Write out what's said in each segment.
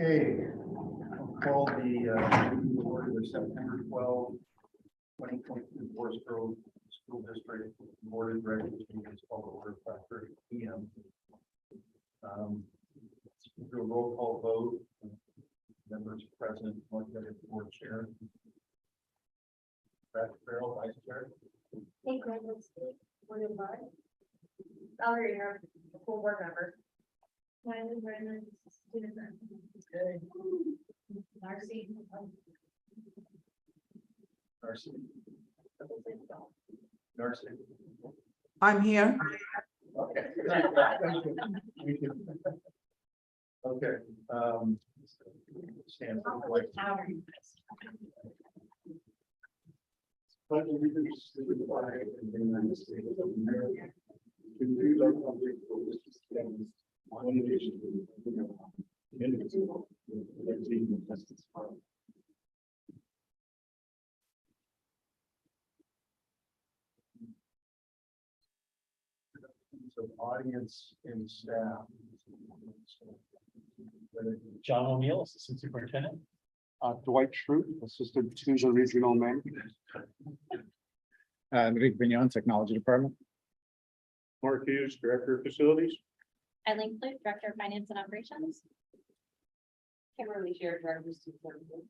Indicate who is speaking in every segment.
Speaker 1: Okay, I'll call the meeting to order the September 12, 2022 Forest Grove School District Board of Directors meeting is called to order at 5:30 p.m. Do a roll call vote. Members present, one board chair. Brad Farrell, vice chair.
Speaker 2: Hey, Greg, let's see. One in five. Valerie, you're a full board member. Mine is Brandon, student.
Speaker 1: Okay.
Speaker 2: Marcy.
Speaker 1: Narcy. Narcy.
Speaker 3: I'm here.
Speaker 1: Okay. Okay. Stand for the flag. Pledge allegiance to the flag of the United States of America, to the republic for which it stands, one nation, indivisible, with liberty and justice for all. So audience and staff.
Speaker 4: John O'Neill, Assistant Superintendent.
Speaker 5: Dwight Schrute, Assistant to the Regional Manager.
Speaker 6: Rick Vignon, Technology Department.
Speaker 5: Mark Hughes, Director of Facilities.
Speaker 2: Eileen Flute, Director of Finance and Operations. Kimberly Shear, Director of Student Services.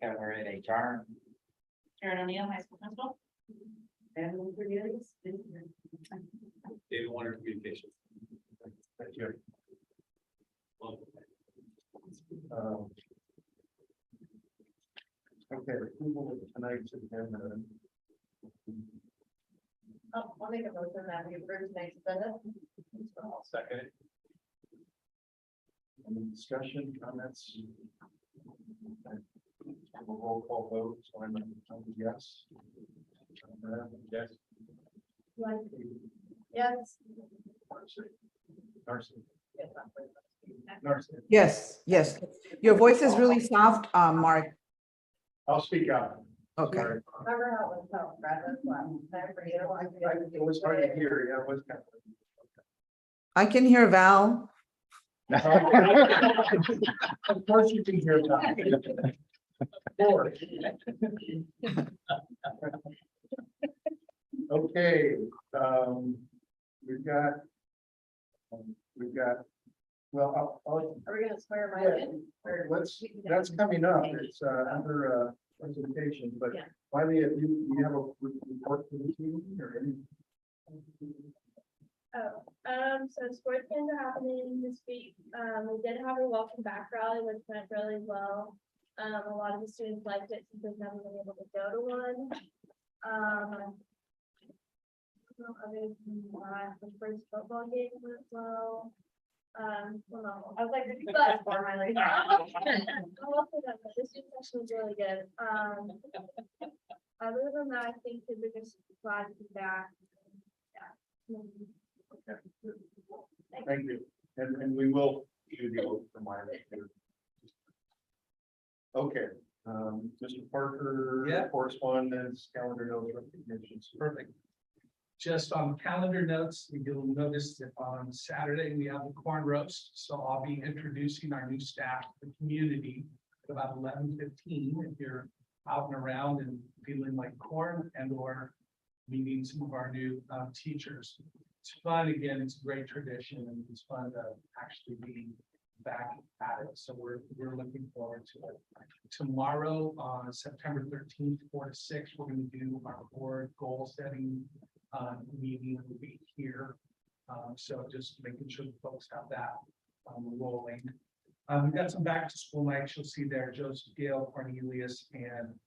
Speaker 4: And we're in HR.
Speaker 2: Karen O'Neill, High School Principal. And Cornelius.
Speaker 4: David Warner, Communications.
Speaker 1: Thank you. Okay, approval of tonight's agenda.
Speaker 2: Oh, I'll make a motion that we approve tonight's agenda.
Speaker 1: I'll second it. Any discussion, comments? A roll call vote, so I'm a yes. Yes.
Speaker 2: Yes.
Speaker 1: Narcy. Narcy.
Speaker 3: Yes, yes. Your voice is really soft, Mark.
Speaker 1: I'll speak out.
Speaker 3: Okay.
Speaker 1: Sorry.
Speaker 2: Remember how it was felt, Brad, that's why. Time for you.
Speaker 1: It was hard to hear, yeah, it was kind
Speaker 3: I can hear Val.
Speaker 1: of. Of course you can hear that. Lord. Okay, we've got, well,
Speaker 2: Are we gonna swear
Speaker 1: Yeah.
Speaker 2: mine in? Or-
Speaker 1: that's coming up, it's under presentation, but
Speaker 2: Yeah.
Speaker 1: finally, if you have a report for this meeting or any?
Speaker 7: So sports games are happening this week. We did have a welcome back rally, which went really well. A lot of the students liked it since they've never been able to go to one. Other than that, the first football game went well. Well, no,
Speaker 2: I was like,
Speaker 7: But-
Speaker 2: for my lady.
Speaker 7: I'll also that the student session was really good. Other than that, I think the biggest glad to be back. Yeah.
Speaker 1: Thank you, and we will do the oath for my. Okay, Mr. Parker.
Speaker 8: Yeah.
Speaker 1: Correspondence, calendar notes, recognitions.
Speaker 8: Perfect. Just on calendar notes, you'll notice that on Saturday, we have the corn roast. So I'll be introducing our new staff to the community at about 11:15. If you're out and around and feeling like corn and or meeting some of our new teachers. It's fun. Again, it's a great tradition and it's fun to actually be back at it. So we're looking forward to it. Tomorrow, on September 13th, 4 to 6, we're going to do our board goal setting meeting will be here. So just making sure the folks have that rolling. We've got some back to school nights. You'll see there, Joseph, Gail, Cornelius, and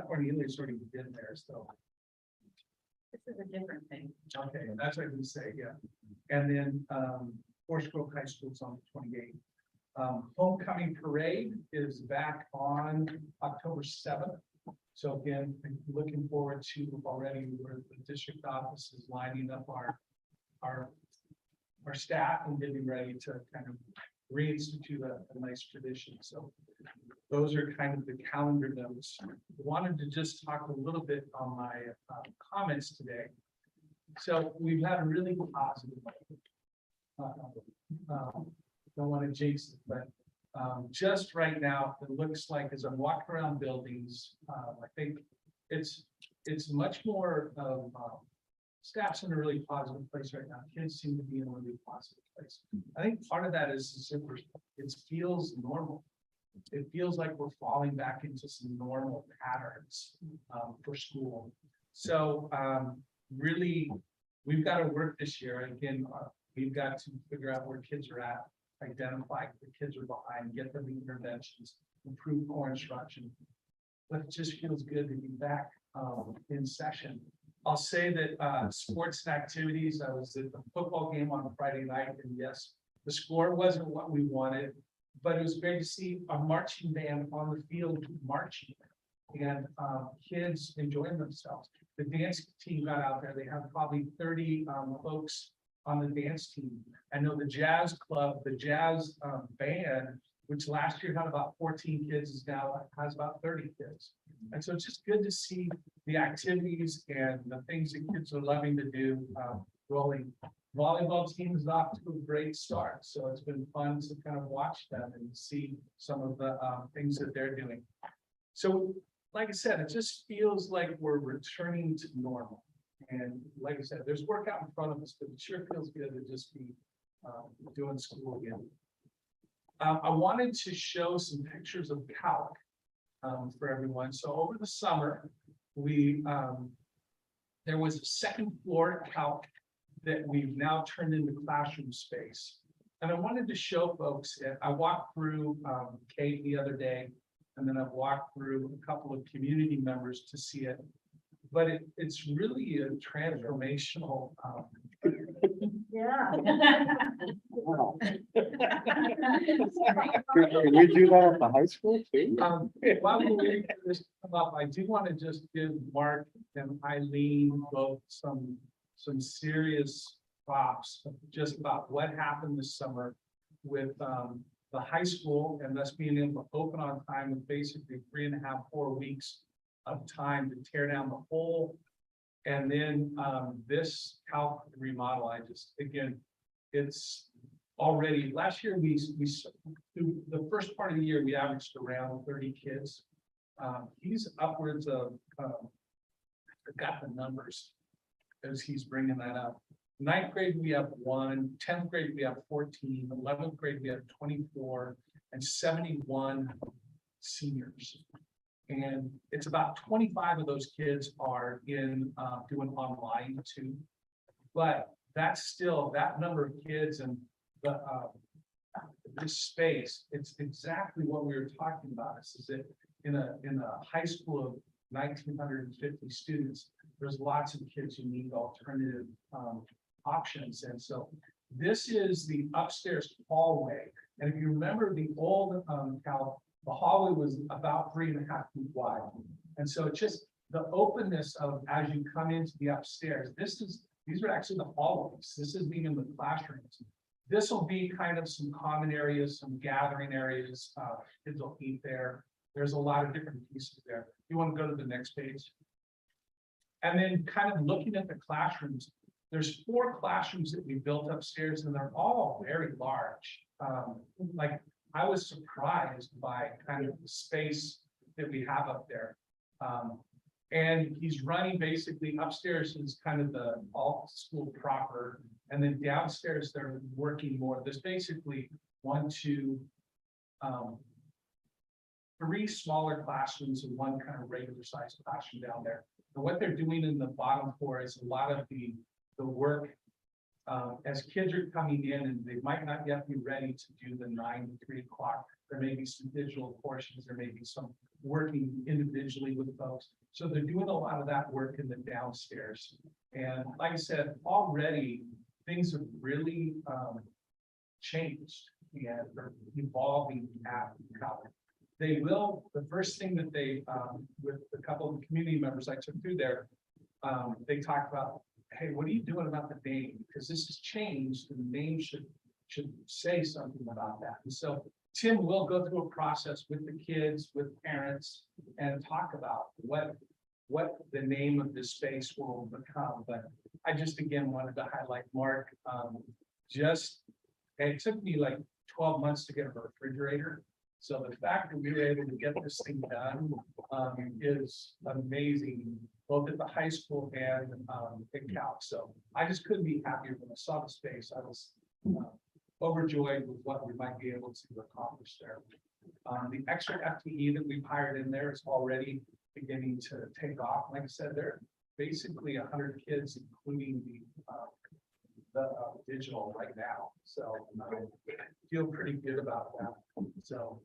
Speaker 8: Cornelius already been there. So
Speaker 2: This is a different thing.
Speaker 8: okay, that's what I would say, yeah. And then Forest Grove High School is on the 28th. Homecoming parade is back on October 7th. So again, looking forward to already where the district office is lining up our staff and getting ready to kind of reinstitute a nice tradition. So those are kind of the calendar notes. Wanted to just talk a little bit on my comments today. So we've had a really positive. Don't want to jinx it, but Just right now, it looks like as I'm walking around buildings, I think it's much more of, staff's in a really positive place right now. Kids seem to be in a really positive place. I think part of that is it feels normal. It feels like we're falling back into some normal patterns for school. So really, we've got to work this year. Again, we've got to figure out where kids are at, identify the kids are behind, get them interventions, improve core instruction. But it just feels good to be back in session. I'll say that sports and activities, I was at the football game on Friday night, and yes, the score wasn't what we wanted, but it was great to see a marching band on the field marching and kids enjoying themselves. The dance team got out there. They have probably 30 folks on the dance team. I know the jazz club, the jazz band, which last year had about 14 kids, is now has about 30 kids. And so it's just good to see the activities and the things that kids are loving to do rolling. Volleyball team is off to a great start. So it's been fun to kind of watch them and see some of the things that they're doing. So like I said, it just feels like we're returning to normal. And like I said, there's work out in front of us, but it sure feels good to just be doing school again. I wanted to show some pictures of calc for everyone. So over the summer, there was a second floor calc that we've now turned into classroom space. And I wanted to show folks, I walked through Kate the other day, and then I've walked through a couple of community members to see it. But it's really a transformational.
Speaker 2: Yeah.
Speaker 5: Wow. Can we do that at the high school too?
Speaker 8: While we're waiting for this to come up, I do want to just give Mark and Eileen both some serious props just about what happened this summer with the high school and us being able to open on time with basically 3.5, 4 weeks of time to tear down the whole. And then this calc remodel, again, it's already, last year the first part of the year, we averaged around 30 kids. He's upwards of, I forgot the numbers as he's bringing that up. 9th grade, we have 1, 10th grade, we have 14, 11th grade, we have 24, and 71 seniors. And it's about 25 of those kids are in doing online too. But that's still that number of kids and the this space, it's exactly what we were talking about. This is it in a high school of 1,950 students, there's lots of kids who need alternative options. And so this is the upstairs hallway. And if you remember the old the hallway was about 3.5 feet wide. And so it's just the openness of as you come into the upstairs, these are actually the hallways. This is being in the classrooms. This will be kind of some common areas, some gathering areas. Kids will eat there. There's a lot of different pieces there. You want to go to the next page. And then kind of looking at the classrooms, there's 4 classrooms that we built upstairs and they're all very large. Like I was surprised by kind of the space that we have up there. And he's running basically upstairs is kind of the all school proper. And then downstairs, they're working more. There's basically 1, 2, 3 smaller classrooms and 1 kind of regular sized classroom down there. And what they're doing in the bottom floor is a lot of the work as kids are coming in and they might not yet be ready to do the 9 to 3 o'clock. There may be some digital portions. There may be some working individually with folks. So they're doing a lot of that work in the downstairs. And like I said, already things have really changed and are evolving at college. They will, the first thing that they, with a couple of community members I took through there, they talked about, hey, what are you doing about the name? Because this has changed and the name should say something about that. And so Tim will go through a process with the kids, with parents, and talk about what the name of this space will become. But I just, again, wanted to highlight Mark. It took me like 12 months to get a refrigerator. So the fact that we were able to get this thing done is amazing, both at the high school and in Cal. So I just couldn't be happier when I saw the space. I was overjoyed with what we might be able to accomplish there. The extra FTE that we've hired in there is already beginning to take off. Like I said, there are basically 100 kids, including the digital right now. So I feel pretty good about that. So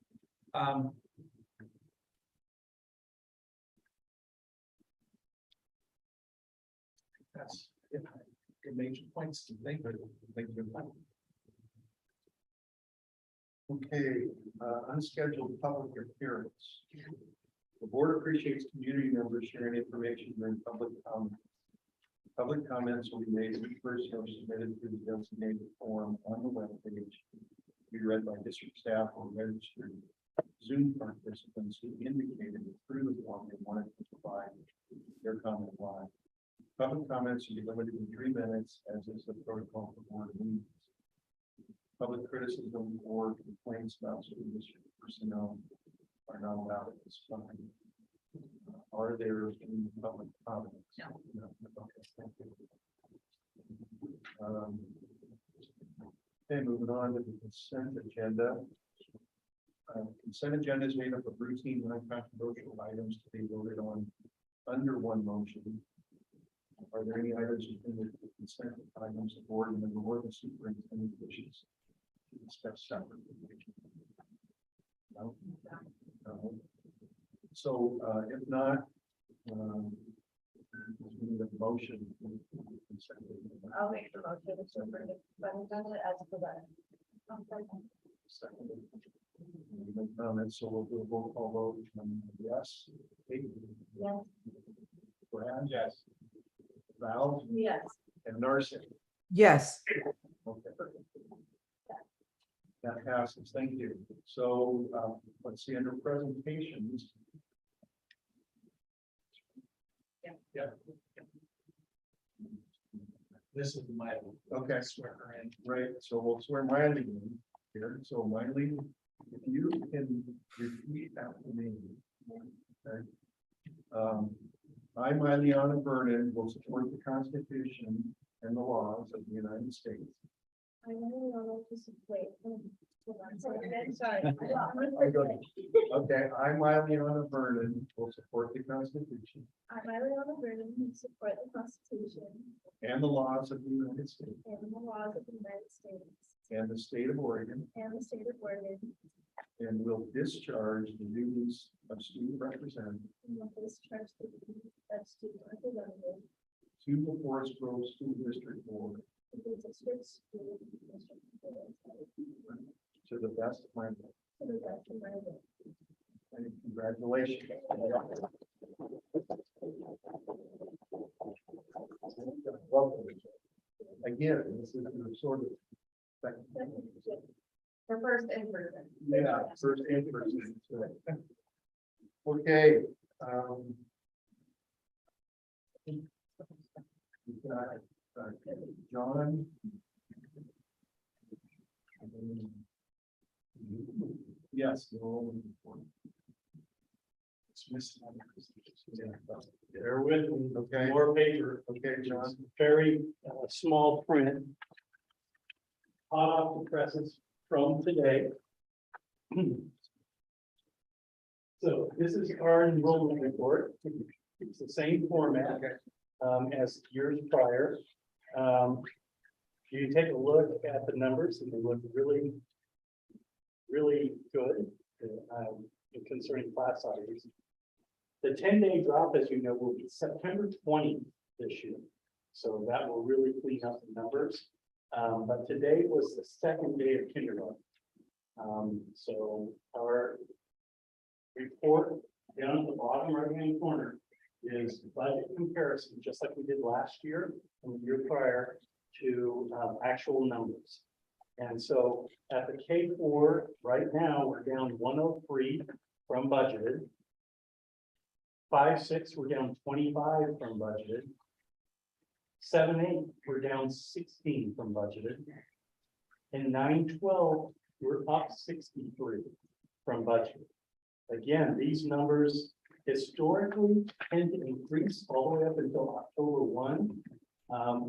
Speaker 8: that's it. The major points to make. Thank you.
Speaker 1: Okay, unscheduled public appearance. The board appreciates community members sharing information during public comment. Public comments will be made each person or submitted through the designated form on the webpage. Be read by district staff or registered Zoom participants who indicated through the form they wanted to provide their comment live. Public comments should be limited to 3 minutes, as is the protocol for board meetings. Public criticism or complaints about school district personnel are not allowed at this time. Are there any public comments? No. Okay, thank you. Okay, moving on to the consent agenda. Consent agenda is made up of routine, non-controversial items to be voted on under one motion. Are there any items within the consent items the board member or the superintendent wishes to discuss separately? No? No. So if not, we need a motion.
Speaker 2: I'll make the motion to superintendent as presented.
Speaker 1: Second. Any comments? So we'll do a roll call vote. Yes. Kate?
Speaker 2: Yes.
Speaker 1: Brad? Yes. Val?
Speaker 2: Yes.
Speaker 1: And Narson?
Speaker 3: Yes.
Speaker 1: Okay. That passes. Thank you. So let's see, under presentations. Yeah.
Speaker 8: This is my
Speaker 1: Okay.
Speaker 8: swear her in.
Speaker 1: Right. So we'll swear Miley in here. So Miley, if you can repeat after me. Okay. I, Miley Vernon, will support the Constitution and the laws of the United States.
Speaker 7: I really want to support. Sorry.
Speaker 1: Okay, I, Miley Vernon, will support the Constitution
Speaker 7: I'm Ariana Vernon, who support the Constitution
Speaker 1: and the laws of the United States
Speaker 7: and the laws of the United States
Speaker 1: and the state of Oregon,
Speaker 7: and the state of Oregon,
Speaker 1: and will discharge the duties of student representative
Speaker 7: and will discharge the duties of student representative
Speaker 1: to the Forest Grove School District Board
Speaker 7: to the district school district board
Speaker 1: to the best of my ability.
Speaker 7: to the best of my ability.
Speaker 1: And congratulations. Welcome. Again, this is the sort of
Speaker 2: For first in person.
Speaker 1: yeah, first in person. Okay. We've got John. Yes.
Speaker 9: Bear with me.
Speaker 1: Okay.
Speaker 9: More paper.
Speaker 1: Okay, John.
Speaker 9: Very small print. Hot off the presses from today. So this is our enrollment report. It's the same format as years prior. You take a look at the numbers and they look really, really good concerning class sizes. The 10-day drop, as you know, will be September 20th this year. So that will really clean up the numbers. But today was the second day of kindergarten. So our report down at the bottom right-hand corner is budget comparison, just like we did last year and the year prior to actual numbers. And so at the K4 right now, we're down 103 from budgeted. 5-6, we're down 25 from budgeted. 7-8, we're down 16 from budgeted. And 9-12, we're up 63 from budget. Again, these numbers historically tend to increase all the way up until October 1,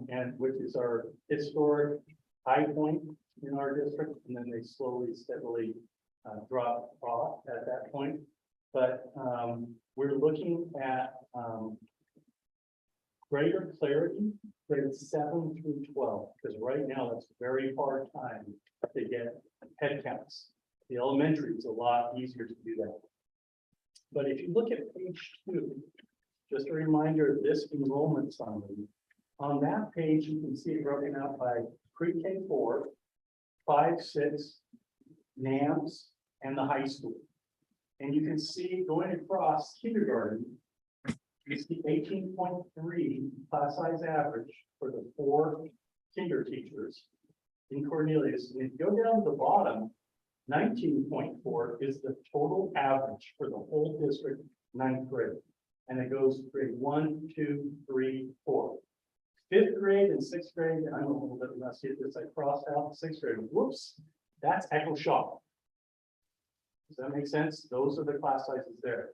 Speaker 9: and which is our historic high point in our district, and then they slowly, steadily drop off at that point. But we're looking at greater clarity, grades 7 through 12, because right now that's a very hard time to get head counts. The elementary is a lot easier to do that. But if you look at page 2, just a reminder of this enrollment summary. On that page, you can see it broken out by pre-K 4, 5, 6, NAMS, and the high school. And you can see going across kindergarten, you see 18.3 class size average for the 4 kinder teachers in Cornelius. And if you go down to the bottom, 19.4 is the total average for the whole district 9th grade. And it goes grade 1, 2, 3, 4. 5th grade and 6th grade, I'm a little bit rusty at this, I crossed out 6th grade. Whoops, that's Echo Shaw. Does that make sense? Those are the class sizes there.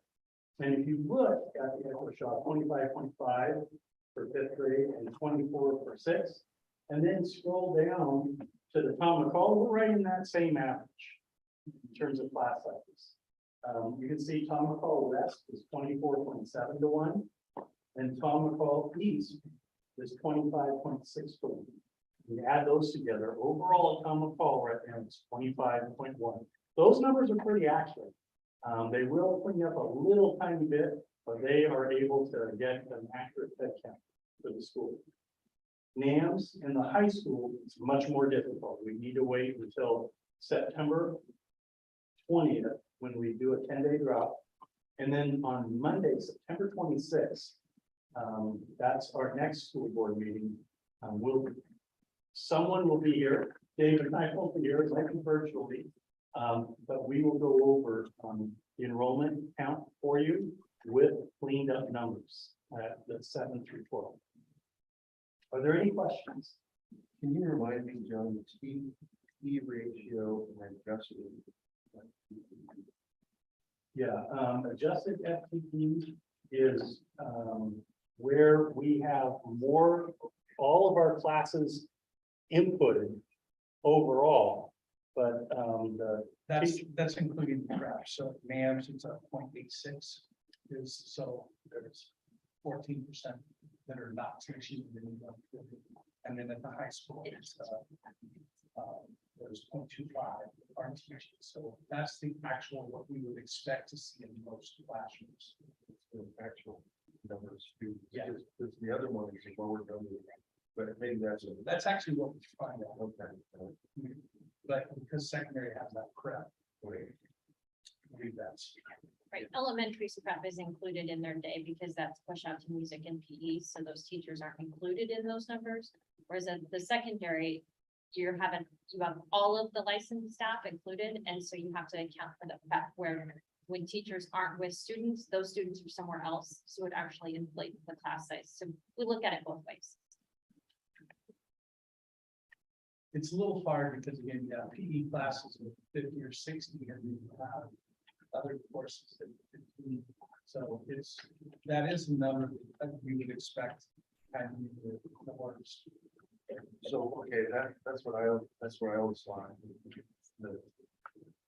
Speaker 9: And if you look at the Echo Shaw, 25.5 for 5th grade and 24 for 6th, and then scroll down to the Tom McCall, we're right in that same average in terms of class sizes. You can see Tom McCall West is 24.7 to 1, and Tom McCall East is 25.6 to 1. You add those together, overall Tom McCall right now is 25.1. Those numbers are pretty accurate. They will clean up a little tiny bit, but they are able to get an accurate head count for the school. NAMS in the high school is much more difficult. We need to wait until September 20th when we do a 10-day drop. And then on Monday, September 26th, that's our next school board meeting. Someone will be here. David and I will be here, likely virtually. But we will go over the enrollment count for you with cleaned up numbers at the 7 through 12. Are there any questions?
Speaker 1: Can you remind me, John, the T ratio and adjusted?
Speaker 9: Yeah, adjusted FTE is where we have more, all of our classes inputted overall, but
Speaker 8: That's including the graph. So NAMS, it's a 0.86 is, so there's 14% that are not teaching. And then at the high school, it's there's 0.25 aren't teaching. So that's the actual, what we would expect to see in most classrooms.
Speaker 1: The actual number of students.
Speaker 8: Yeah.
Speaker 1: Because the other one is a lower number, but maybe
Speaker 8: That's actually what we find out.
Speaker 1: okay.
Speaker 8: But because secondary has that prep,
Speaker 1: Wait.
Speaker 8: I believe that's.
Speaker 10: Right, elementary prep is included in their day because that's push out to music and PE, so those teachers aren't included in those numbers. Whereas at the secondary, you have all of the licensed staff included, and so you have to account for the fact where when teachers aren't with students, those students are somewhere else, so it actually inflates the class size. So we look at it both ways.
Speaker 8: It's a little hard because again, yeah, PE classes of 50 or 60 and we have other courses at 15. So that is a number that we would expect kind of the worst.
Speaker 1: So, okay, that's what I always saw. The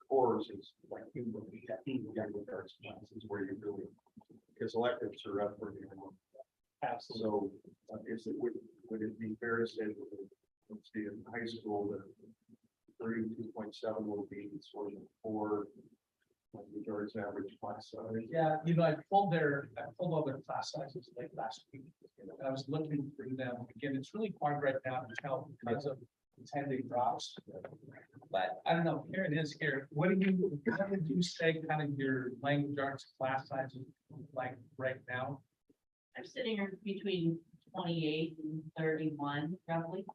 Speaker 1: course is like English, arts classes where you really, because electives are up for everyone.
Speaker 9: Absolutely.
Speaker 1: So, would it be fair to say that, let's see, in high school, the 32.7 will be sort of 4, like the George average class size?
Speaker 8: Yeah, I pulled all their class sizes late last week. And I was looking through them. Again, it's really hard right now to tell because of the 10-day drops. But I don't know, here it is here. What did you say kind of your language arts class sizes like right now?
Speaker 11: I'm sitting here between 28 and 31 roughly.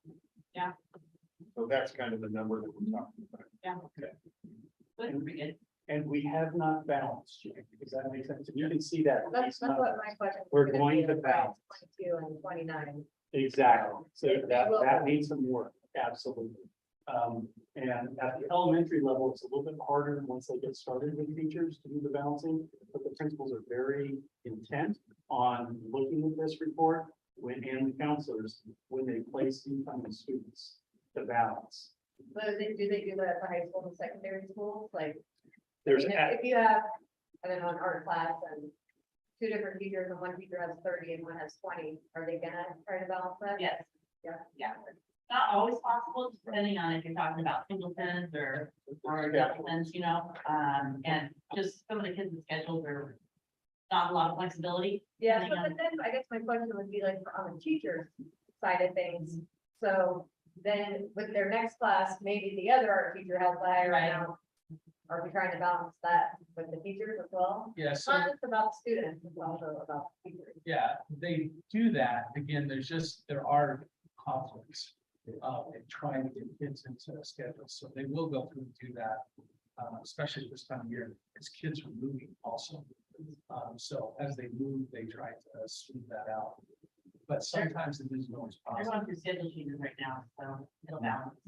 Speaker 11: Yeah,
Speaker 1: So that's kind of the number that we're talking about.
Speaker 11: yeah.
Speaker 8: Okay.
Speaker 11: Good, pretty good.
Speaker 9: And we have not balanced yet, because that makes sense. You can see that.
Speaker 2: That's what my question. was
Speaker 9: We're
Speaker 2: gonna
Speaker 9: going
Speaker 2: be
Speaker 9: to
Speaker 2: about
Speaker 9: balance.
Speaker 2: 22 and 29.
Speaker 9: Exactly. So that needs some work. Absolutely. And at the elementary level, it's a little bit harder once they get started with teachers to do the balancing, but the principals are very intent on looking at this report and the counselors when they place incoming students to balance.
Speaker 2: So do they do that at the high school and secondary schools? Like, I
Speaker 9: There's,
Speaker 2: mean, if you have, I don't know, an art class and two different teachers and one teacher has 30 and one has 20, are they gonna try to balance that?
Speaker 11: Yes.
Speaker 2: Yeah.
Speaker 11: Yeah. Not always possible, depending on if you're talking about singletons or doubletons, you know, and just some of the kids' schedules are not a lot of flexibility.
Speaker 2: Yeah,
Speaker 11: depending
Speaker 2: but
Speaker 11: on-
Speaker 2: then I guess my question would be like on the teacher's side of things. So then with their next class, maybe the other art teacher has the higher
Speaker 11: Right.
Speaker 2: amount. Are we trying to balance that with the teachers as well?
Speaker 8: Yeah,
Speaker 2: It's
Speaker 8: so,
Speaker 2: not just about students, it's also about teachers.
Speaker 8: yeah, they do that. Again, there are conflicts. In trying to get kids into a schedule, so they will go through and do that. Especially this time of year, because kids are moving also. So as they move, they try to smooth that out. But sometimes it is always
Speaker 11: They're
Speaker 8: possible.
Speaker 11: going through schedule changes right now, so it'll balance.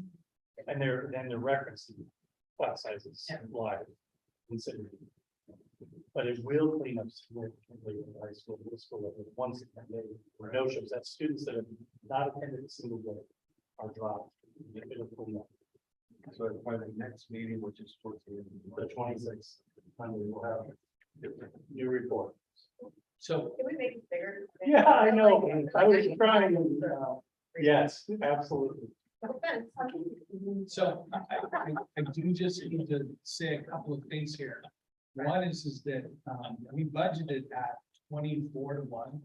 Speaker 9: and they're referencing class sizes
Speaker 11: Yeah.
Speaker 9: live considering. But it will clean up significantly in the high school, middle school level, once they no shows, that students that have not attended a single day are dropped. It'll clean up.
Speaker 1: So by the next meeting, which is towards the end of
Speaker 9: The 26th, Monday, we'll have a new report.
Speaker 8: So
Speaker 2: Can we make it bigger?
Speaker 9: Yeah, I know, I was trying, yes, absolutely.
Speaker 2: Offense.
Speaker 8: So I do just need to say a couple of things here. One is that we budgeted at 24-1.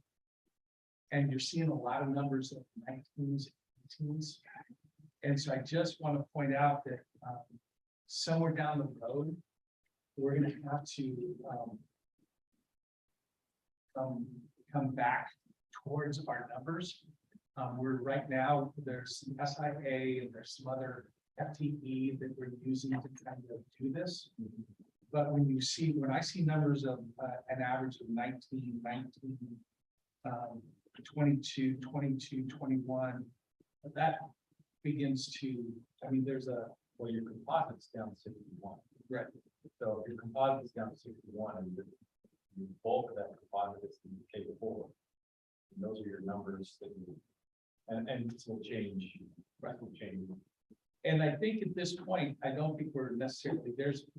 Speaker 8: And you're seeing a lot of numbers of 19s, 18s. And so I just want to point out that somewhere down the road, we're gonna have to come back towards our numbers. We're right now, there's some SIA and there's some other FTE that we're using to kind of do this. But when I see numbers of an average of 19, 22, 22, 21, that begins to, I mean,
Speaker 1: well, your composite's down 61.
Speaker 8: right,
Speaker 1: So if your composite's down 61, and the bulk of that composite is the K4. And those are your numbers that you, and this will change, rest will change.
Speaker 8: and I think at this point, I don't think we're necessarily,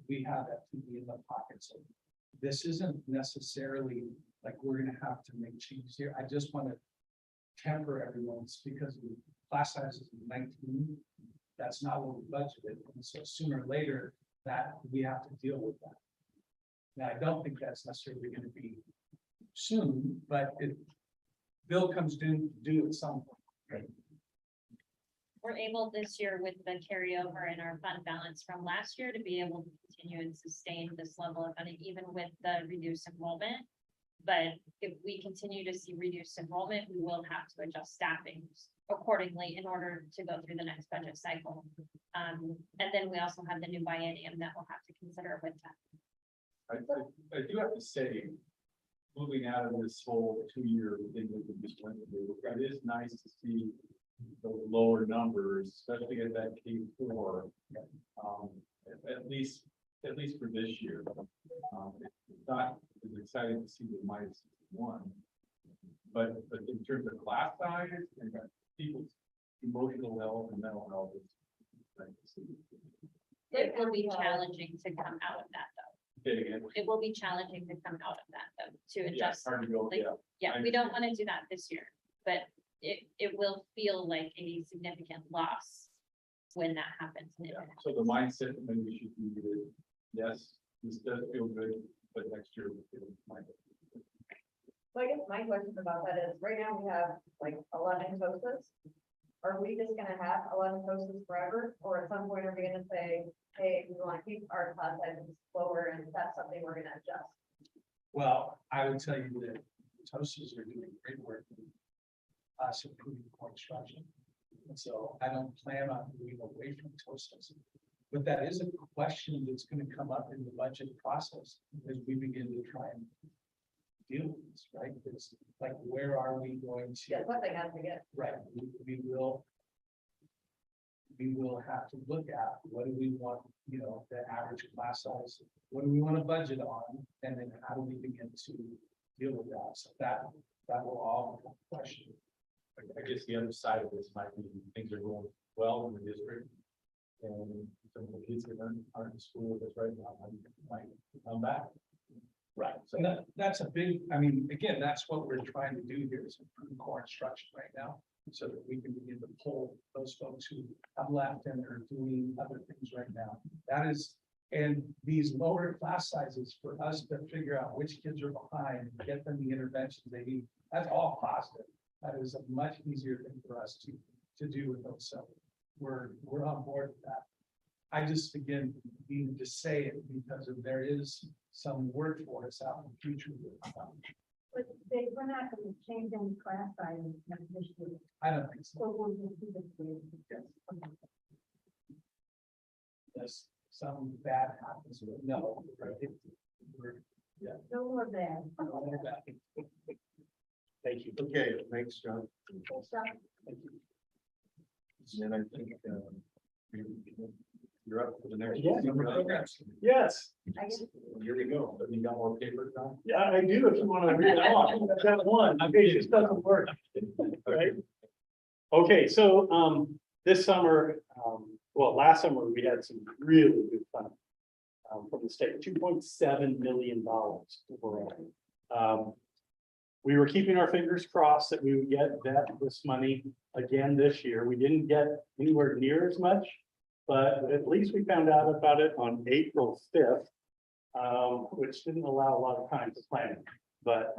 Speaker 8: we have FTE in the pocket, so this isn't necessarily like we're gonna have to make changes here. I just want to temper everyone's because the class size is 19. That's not what we budgeted, and so sooner or later that we have to deal with that. Now, I don't think that's necessarily going to be soon, but bill comes due at some point.
Speaker 10: We're able this year with the carryover in our fund balance from last year to be able to continue and sustain this level of funding, even with the reduced enrollment. But if we continue to see reduced enrollment, we will have to adjust staffing accordingly in order to go through the next budget cycle. And then we also have the new biennium that we'll have to consider with that.
Speaker 1: I do have to say, moving out of this whole 2-year thing that we just went through, it is nice to see those lower numbers, especially at that K4. At least for this year. It's not as exciting to see the -61. But in terms of class size and people's emotional health and mental health, it's nice to see.
Speaker 10: It will be challenging to come out of that, though.
Speaker 1: Okay, again,
Speaker 10: It will be challenging to come out of that, though, to
Speaker 1: yeah, it's
Speaker 10: adjust.
Speaker 1: hard to go,
Speaker 10: like,
Speaker 1: yeah.
Speaker 10: Yeah, we don't want to do that this year, but it will feel like a significant loss when that happens. and it
Speaker 1: Yeah,
Speaker 10: happens.
Speaker 1: so the mindset maybe we should be that, yes, this does feel good, but next year we'll feel like.
Speaker 2: So I guess my question about that is, right now we have like 11 COSAs. Are we just gonna have 11 COSAs forever, or at some point are we gonna say, hey, we want to keep our class sizes lower, and that's something we're gonna adjust?
Speaker 8: Well, I would tell you that TOSAs are doing great work. Us improving core instruction. And so I don't plan on moving away from TOSAs. But that is a question that's going to come up in the budget process as we begin to try and deal with this, right? It's like, where are we going to?
Speaker 2: Yeah, something has to get.
Speaker 8: Right, we will. we will have to look at what do we want, the average class size, what do we want to budget on, and then how do we begin to deal with that? So that will all become a question.
Speaker 4: I guess the other side of this might be things are going well in the district. And some of the kids that aren't in school that's right now might come back.
Speaker 8: Right. So that's a big, again, that's what we're trying to do here is improve core instruction right now. So that we can begin to pull those folks who have left and are doing other things right now. That is, and these lower class sizes for us to figure out which kids are behind, get them the interventions they need. That's all positive. That is a much easier thing for us to do with those. So we're on board with that. I just, again, needed to say it because there is some work for us out in the future.
Speaker 2: But we're not going to change any class sizes this year.
Speaker 8: I don't think so.
Speaker 2: So we'll just do this way.
Speaker 8: Yes, some bad happens, but no, right?
Speaker 2: No more bad.
Speaker 8: No more bad.
Speaker 9: Thank you.
Speaker 1: Okay, thanks, John.
Speaker 8: Thank you.
Speaker 1: And then I think, you're up for the next.
Speaker 9: Yeah.
Speaker 8: Programs.
Speaker 9: Yes,
Speaker 2: I guess
Speaker 4: Here we go. Have you got more paper, John?
Speaker 9: yeah, I do, if you want to read it off. I've got one, in case this doesn't work. Right? Okay, so, this summer, last summer, we had some really good fun. From the state, $2.7 million overall. We were keeping our fingers crossed that we would get this money again this year. We didn't get anywhere near as much, but at least we found out about it on April 5th, which didn't allow a lot of time to plan. But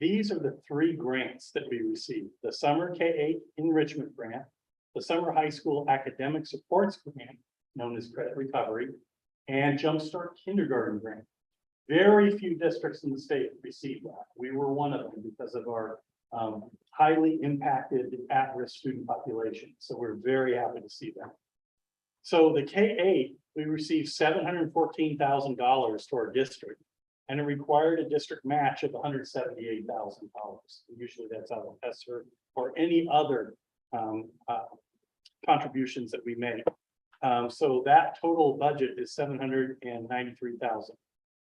Speaker 9: these are the 3 grants that we received: the Summer K-8 Enrichment Grant, the Summer High School Academic Supports Grant, known as Credit Recovery, and Jumpstart Kindergarten Grant. Very few districts in the state received that. We were one of them because of our highly impacted at-risk student population. So we're very happy to see that. So the K-8, we received $714,000 to our district, and it required a district match of $178,000. Usually that's out of ESSER or any other contributions that we make. So that total budget is $793,000.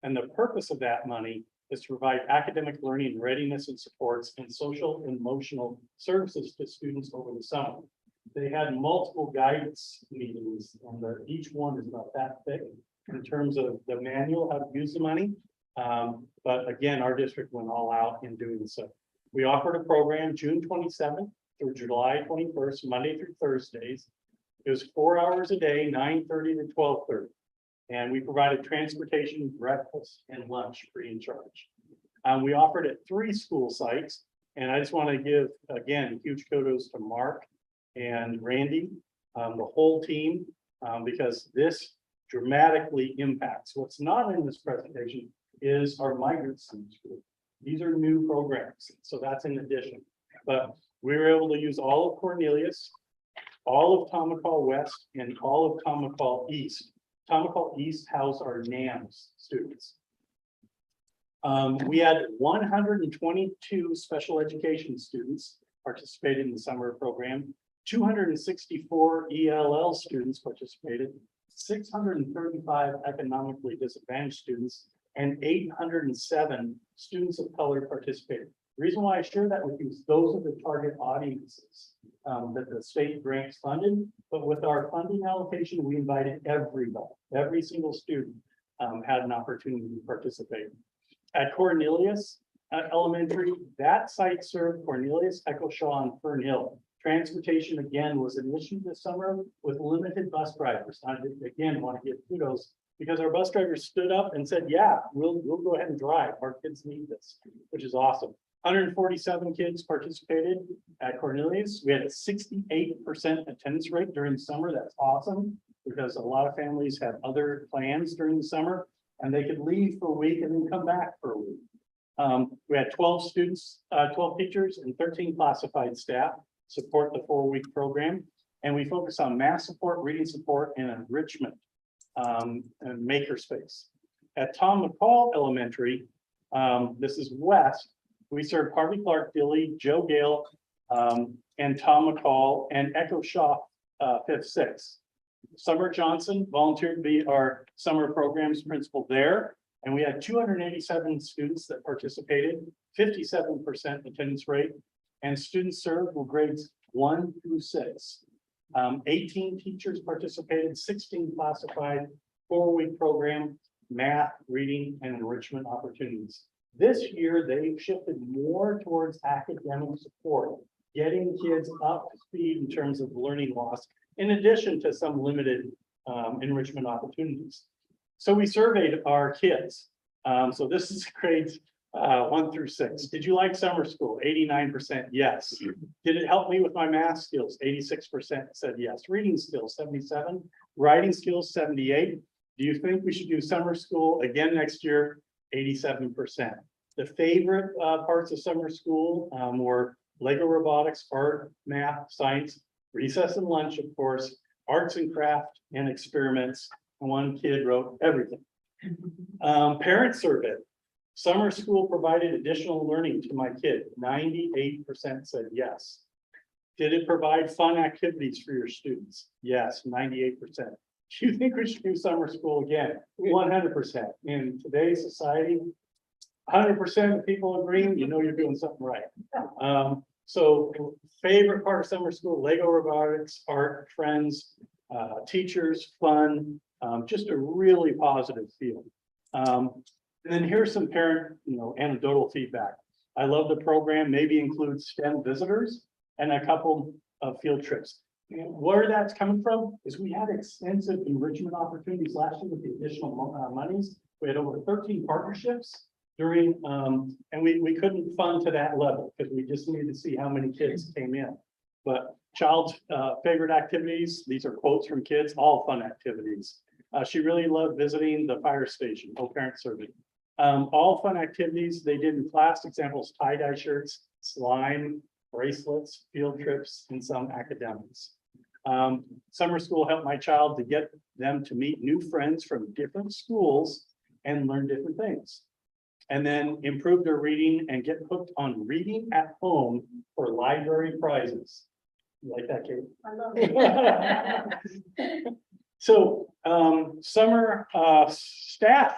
Speaker 9: And the purpose of that money is to provide academic learning, readiness and supports, and social and emotional services to students over the summer. They had multiple guidance meetings, and each one is about that thick in terms of the manual, how to use the money. But again, our district went all out in doing so. We offered a program June 27th through July 21st, Monday through Thursdays. It was 4 hours a day, 9:30 to 12:30. And we provided transportation, breakfast, and lunch free in charge. We offered at 3 school sites, and I just want to give, again, huge kudos to Mark and Randy, the whole team, because this dramatically impacts. What's not in this presentation is our migrant students group. These are new programs, so that's in addition. But we were able to use all of Cornelius, all of Tomahawk West, and all of Tomahawk East. Tomahawk East housed our NAMS students. We had 122 special education students participated in the summer program. 264 ELL students participated, 635 economically disadvantaged students, and 807 students of color participated. The reason why I share that with you is those are the target audiences that the state grants funded, but with our funding allocation, we invited everybody, every single student had an opportunity to participate. At Cornelius Elementary, that site served Cornelius, Echo Shaw, and Fern Hill. Transportation again was an issue this summer with limited bus drivers. I again want to give kudos because our bus drivers stood up and said, yeah, we'll go ahead and drive. Our kids need this, which is awesome. 147 kids participated at Cornelius. We had a 68% attendance rate during the summer. That's awesome because a lot of families had other plans during the summer and they could leave for a week and then come back for a week. We had 12 students, 12 teachers and 13 classified staff support the 4-week program. And we focus on math support, reading support, and enrichment and makerspace. At Tom McCall Elementary, this is West, we serve Harvey Clark, Dilly, Joe Gale, and Tom McCall and Echo Shaw fifth, sixth. Summer Johnson volunteered to be our summer programs principal there. And we had 287 students that participated, 57% attendance rate. And students served were grades 1 through 6. 18 teachers participated, 16 classified, 4-week program, math, reading, and enrichment opportunities. This year, they shifted more towards academic support, getting kids up to speed in terms of learning loss, in addition to some limited enrichment opportunities. So we surveyed our kids. So this is grades 1 through 6. Did you like summer school? 89% yes. Did it help me with my math skills? 86% said yes. Reading skills, 77. Writing skills, 78. Do you think we should do summer school again next year? 87%. The favorite parts of summer school were Lego robotics, art, math, science, recess and lunch, of course, arts and craft and experiments. One kid wrote everything. Parent survey. Summer school provided additional learning to my kid. 98% said yes. Did it provide fun activities for your students? Yes, 98%. Do you think we should do summer school again? 100%. In today's society, 100% of people agreeing, you know you're doing something right. So favorite part of summer school, Lego robotics, art, friends, teachers, fun, just a really positive feel. And then here's some parent, anecdotal feedback. I love the program, maybe include STEM visitors and a couple of field trips. And where that's coming from is we had extensive enrichment opportunities last year with the additional monies. We had over 13 partnerships during, and we couldn't fund to that level because we just needed to see how many kids came in. But child's favorite activities, these are quotes from kids, all fun activities. She really loved visiting the fire station, parent survey. All fun activities they did in class, examples, tie-dye shirts, slime, bracelets, field trips, and some academics. Summer school helped my child to get them to meet new friends from different schools and learn different things. And then improve their reading and get hooked on reading at home for library prizes. You like that, Kate?
Speaker 2: I love it.
Speaker 9: So, summer staff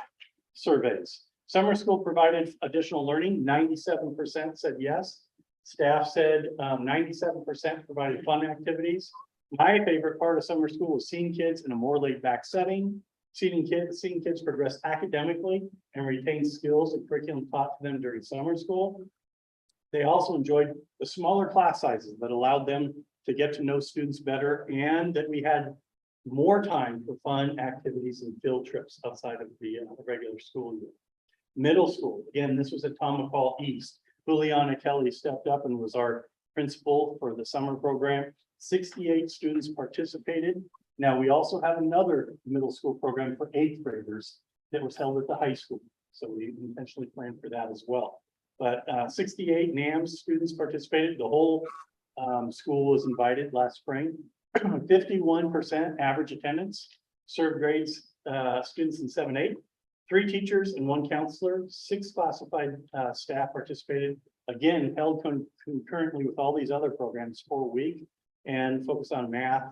Speaker 9: surveys. Summer school provided additional learning, 97% said yes. Staff said 97% provided fun activities. My favorite part of summer school was seeing kids in a more laid back setting, seeing kids progress academically and retain skills and curriculum taught to them during summer school. They also enjoyed the smaller class sizes that allowed them to get to know students better, and that we had more time for fun activities and field trips outside of the regular school year. Middle school, again, this was at Tom McCall East. Juliana Kelly stepped up and was our principal for the summer program. 68 students participated. Now, we also have another middle school program for 8th graders that was held at the high school. So we intentionally planned for that as well. But 68 NAMS students participated. The whole school was invited last spring. 51% average attendance, served grades students in 7-8, 3 teachers and 1 counselor, 6 classified staff participated. Again, held concurrently with all these other programs for a week and focused on math,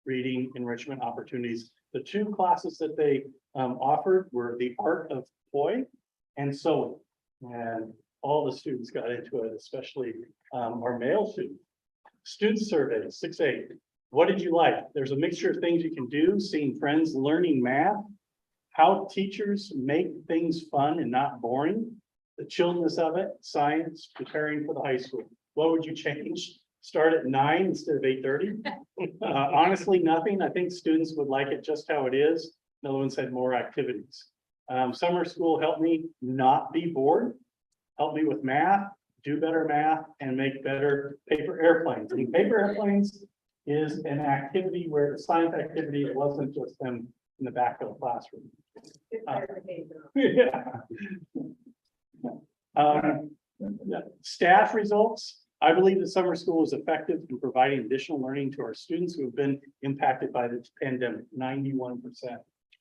Speaker 9: reading, enrichment opportunities. The 2 classes that they offered were the art of toy and sewing. And all the students got into it, especially our male students. Student survey, 6-8. What did you like? There's a mixture of things you can do, seeing friends, learning math, how teachers make things fun and not boring, the chillness of it, science, preparing for the high school. What would you change? Start at 9 instead of 8:30? Honestly, nothing. I think students would like it just how it is. No one said more activities. Summer school helped me not be bored, helped me with math, do better math, and make better paper airplanes. And paper airplanes is an activity where the science activity, it wasn't just them in the back of the classroom.
Speaker 2: Good clarification.
Speaker 9: Yeah. Staff results. I believe that summer school is effective in providing additional learning to our students who have been impacted by the pandemic. 91%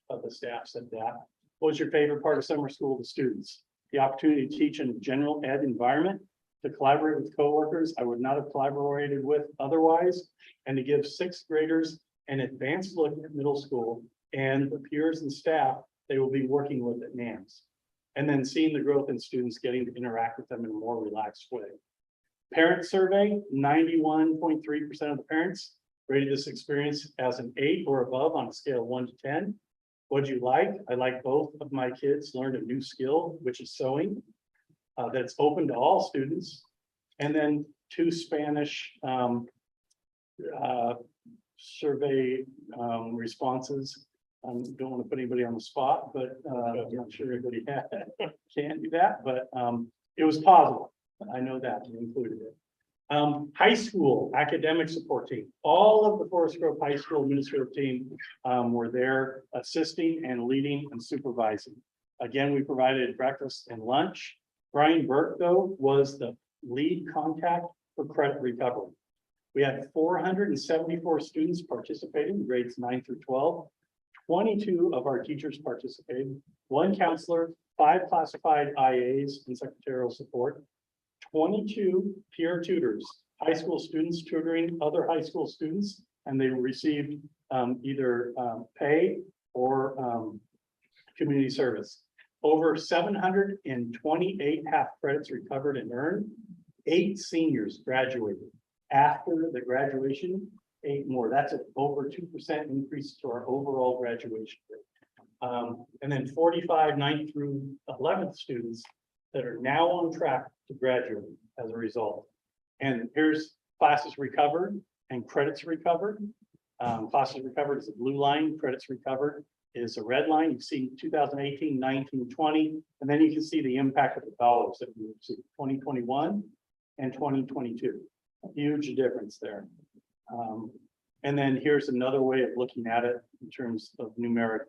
Speaker 9: of the staff said that. What was your favorite part of summer school to students? The opportunity to teach in a general ed environment, to collaborate with coworkers I would not have collaborated with otherwise, and to give sixth graders an advanced look at middle school and the peers and staff they will be working with at NAMS. And then seeing the growth in students getting to interact with them in a more relaxed way. Parent survey, 91.3% of the parents rated this experience as an 8 or above on a scale of 1 to 10. What'd you like? I like both of my kids learned a new skill, which is sewing, that's open to all students. And then 2 Spanish survey responses. Don't want to put anybody on the spot, but I'm not sure everybody can do that, but it was positive. I know that we included it. High school academic support team. All of the Forest Grove High School administrative team were there assisting and leading and supervising. Again, we provided breakfast and lunch. Brian Burke, though, was the lead contact for credit recovery. We had 474 students participating, grades 9 through 12. 22 of our teachers participated, 1 counselor, 5 classified IAs and secretarial support, 22 peer tutors, high school students tutoring other high school students, and they received either pay or community service. Over 728 half credits recovered and earned. 8 seniors graduated. After the graduation, 8 more. That's an over 2% increase to our overall graduation rate. And then 45 9th through 11th students that are now on track to graduate as a result. And here's classes recovered and credits recovered. Classes recovered is a blue line, credits recovered is a red line. You see 2018, 19, 20, and then you can see the impact of the dollars that we received 2021 and 2022. A huge difference there. And then here's another way of looking at it in terms of numeric.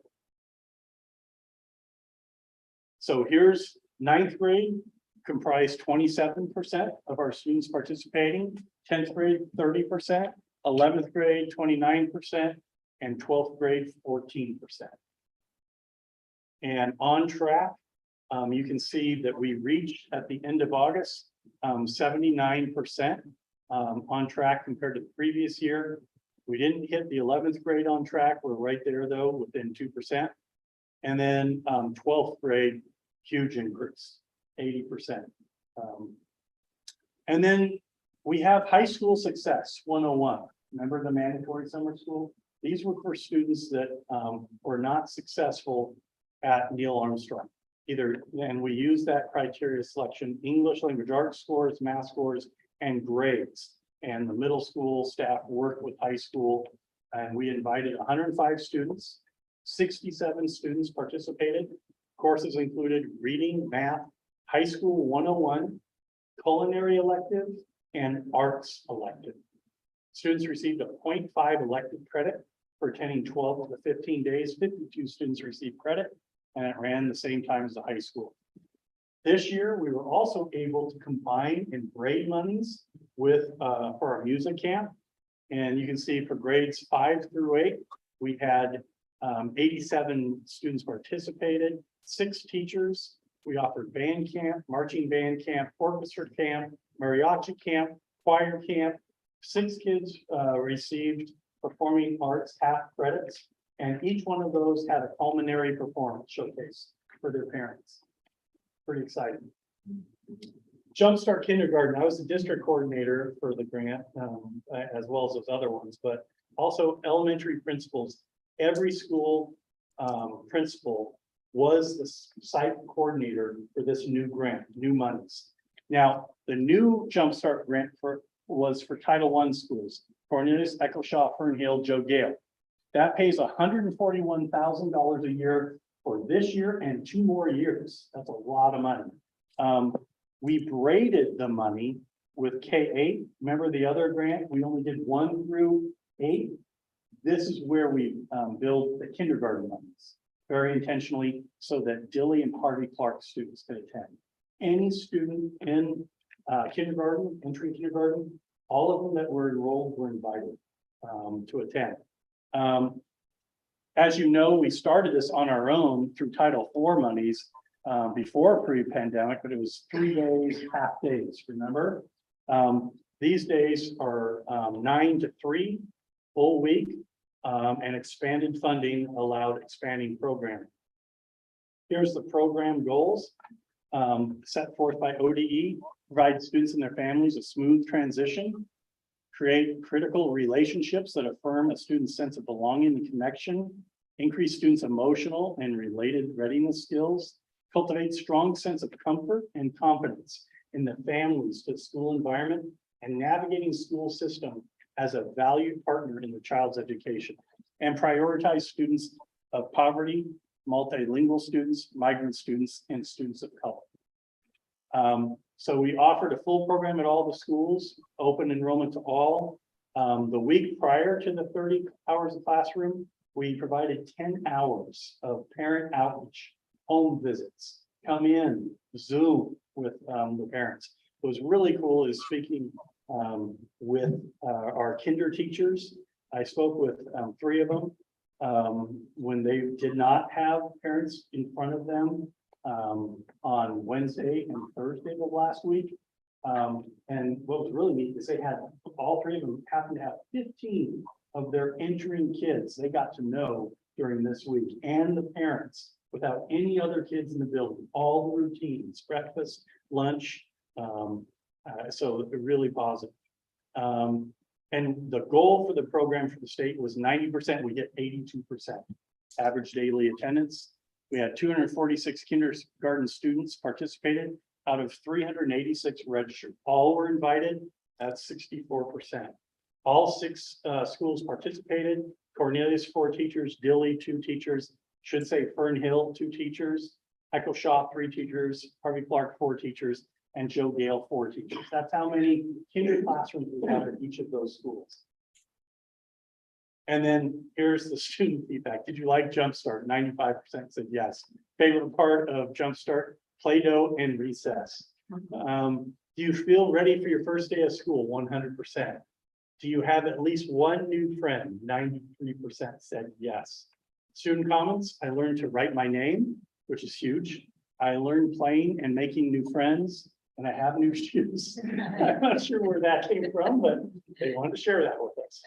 Speaker 9: So here's 9th grade comprised 27% of our students participating, 10th grade 30%, 11th grade 29%, and 12th grade 14%. And on track, you can see that we reached at the end of August 79% on track compared to the previous year. We didn't hit the 11th grade on track. We're right there though, within 2%. And then 12th grade, huge increase, 80%. And then we have high school success 101. Remember the mandatory summer school? These were for students that were not successful at Neil Armstrong. And we use that criteria selection, English language arts scores, math scores, and grades. And the middle school staff worked with high school, and we invited 105 students. 67 students participated. Courses included reading, math, high school 101, culinary elective, and arts elective. Students received a 0.5 elective credit for attending 12 of the 15 days. 52 students received credit, and it ran the same time as the high school. This year, we were also able to combine and grade monies with for our music camp. And you can see for grades 5 through 8, we had 87 students participated, 6 teachers. We offered band camp, marching band camp, orchestra camp, mariachi camp, choir camp. 6 kids received performing arts half credits, and each one of those had a culinary performance showcase for their parents. Pretty exciting. Jumpstart Kindergarten, I was the district coordinator for the grant, as well as those other ones, but also elementary principals. Every school principal was the site coordinator for this new grant, new monies. Now, the new Jumpstart grant was for Title I schools, Cornelius, Echo Shaw, Fern Hill, Joe Gale. That pays $141,000 a year for this year and 2 more years. That's a lot of money. We braided the money with K-8. Remember the other grant? We only did 1 through 8. This is where we build the kindergarten monies very intentionally so that Dilley and Harvey Clark students can attend. Any student in kindergarten, entering kindergarten, all of them that were enrolled were invited to attend. As you know, we started this on our own through Title IV monies, before pre-pandemic, but it was 3 days, half days, remember? These days are 9 to 3, full week, and expanded funding allowed expanding programming. Here's the program goals set forth by ODE, provide students and their families a smooth transition, create critical relationships that affirm a student's sense of belonging and connection, increase students' emotional and related readiness skills, cultivate strong sense of comfort and confidence in the families to school environment, and navigating school system as a valued partner in the child's education, and prioritize students of poverty, multilingual students, migrant students, and students of color. So we offered a full program at all the schools, open enrollment to all. The week prior to the 30 hours of classroom, we provided 10 hours of parent outreach, home visits, come in, Zoom with the parents. What was really cool is speaking with our kinder teachers. I spoke with 3 of them when they did not have parents in front of them on Wednesday and Thursday of last week. And what was really neat is they had, all 3 of them happened to have 15 of their entering kids they got to know during this week, and the parents, without any other kids in the building, all the routines, breakfast, lunch. So really positive. And the goal for the program for the state was 90%, we get 82% average daily attendance. We had 246 kindergarten students participated out of 386 registered. All were invited, that's 64%. All 6 schools participated. Cornelius, 4 teachers, Dilly, 2 teachers, should say Fern Hill, 2 teachers, Echo Shaw, 3 teachers, Harvey Clark, 4 teachers, and Joe Gale, 4 teachers. That's how many kinder classrooms we have at each of those schools. And then here's the student feedback. Did you like Jumpstart? 95% said yes. Favorite part of Jumpstart, Play-Doh and recess. Do you feel ready for your first day of school? 100%. Do you have at least one new friend? 93% said yes. Student comments, I learned to write my name, which is huge. I learned playing and making new friends, and I have new shoes. I'm not sure where that came from, but they wanted to share that with us.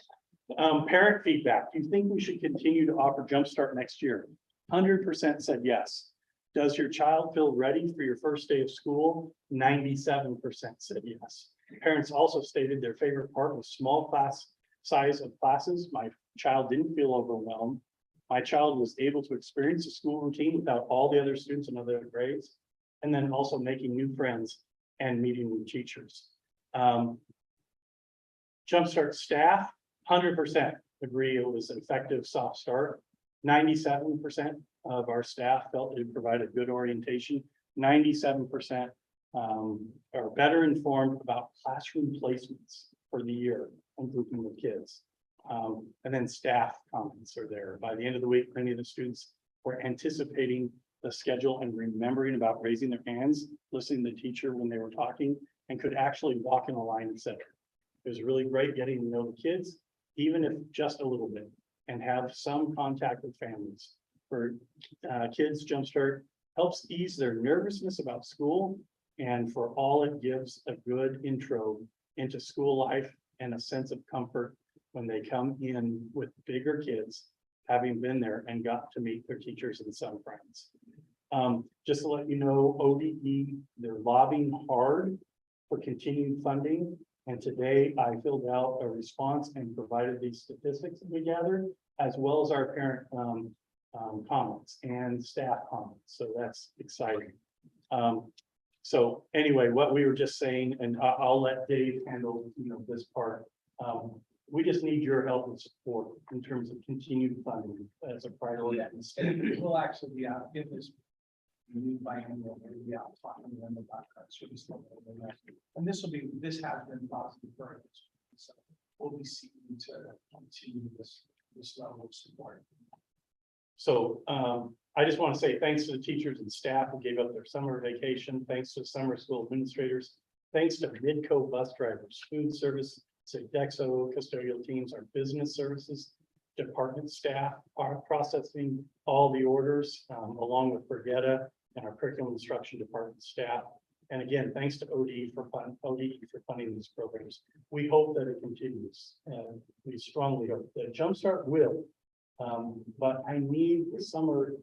Speaker 9: Parent feedback, do you think we should continue to offer Jumpstart next year? 100% said yes. Does your child feel ready for your first day of school? 97% said yes. Parents also stated their favorite part was small class size of classes. My child didn't feel overwhelmed. My child was able to experience a school routine without all the other students in other grades, and then also making new friends and meeting new teachers. Jumpstart staff, 100% agree it was an effective soft start. 97% of our staff felt it provided good orientation. 97% are better informed about classroom placements for the year and grouping of kids. And then staff comments are there. By the end of the week, many of the students were anticipating the schedule and remembering about raising their hands, listening to the teacher when they were talking, and could actually walk in a line, etc. It was really great getting to know the kids, even if just a little bit, and have some contact with families. For kids, Jumpstart helps ease their nervousness about school, and for all it gives a good intro into school life and a sense of comfort when they come in with bigger kids, having been there and got to meet their teachers and some friends. Just to let you know, ODE, they're lobbying hard for continued funding. And today I filled out a response and provided these statistics that we gathered, as well as our parent comments and staff comments. So that's exciting. So anyway, what we were just saying, and I'll let Dave handle, this part. We just need your help and support in terms of continued funding as a priority.
Speaker 8: We'll actually be out in this. New biannual, we'll be out talking to them about that. And this has been positive for us. So we'll be seeking to continue this level of support.
Speaker 9: So I just want to say thanks to the teachers and staff who gave up their summer vacation. Thanks to summer school administrators. Thanks to Midco bus drivers, food service, Dexo custodial teams, our business services department staff are processing all the orders, along with Brigetta and our curriculum instruction department staff. And again, thanks to ODE for funding these programs. We hope that it continues, and we strongly hope that Jumpstart will. But I need the summer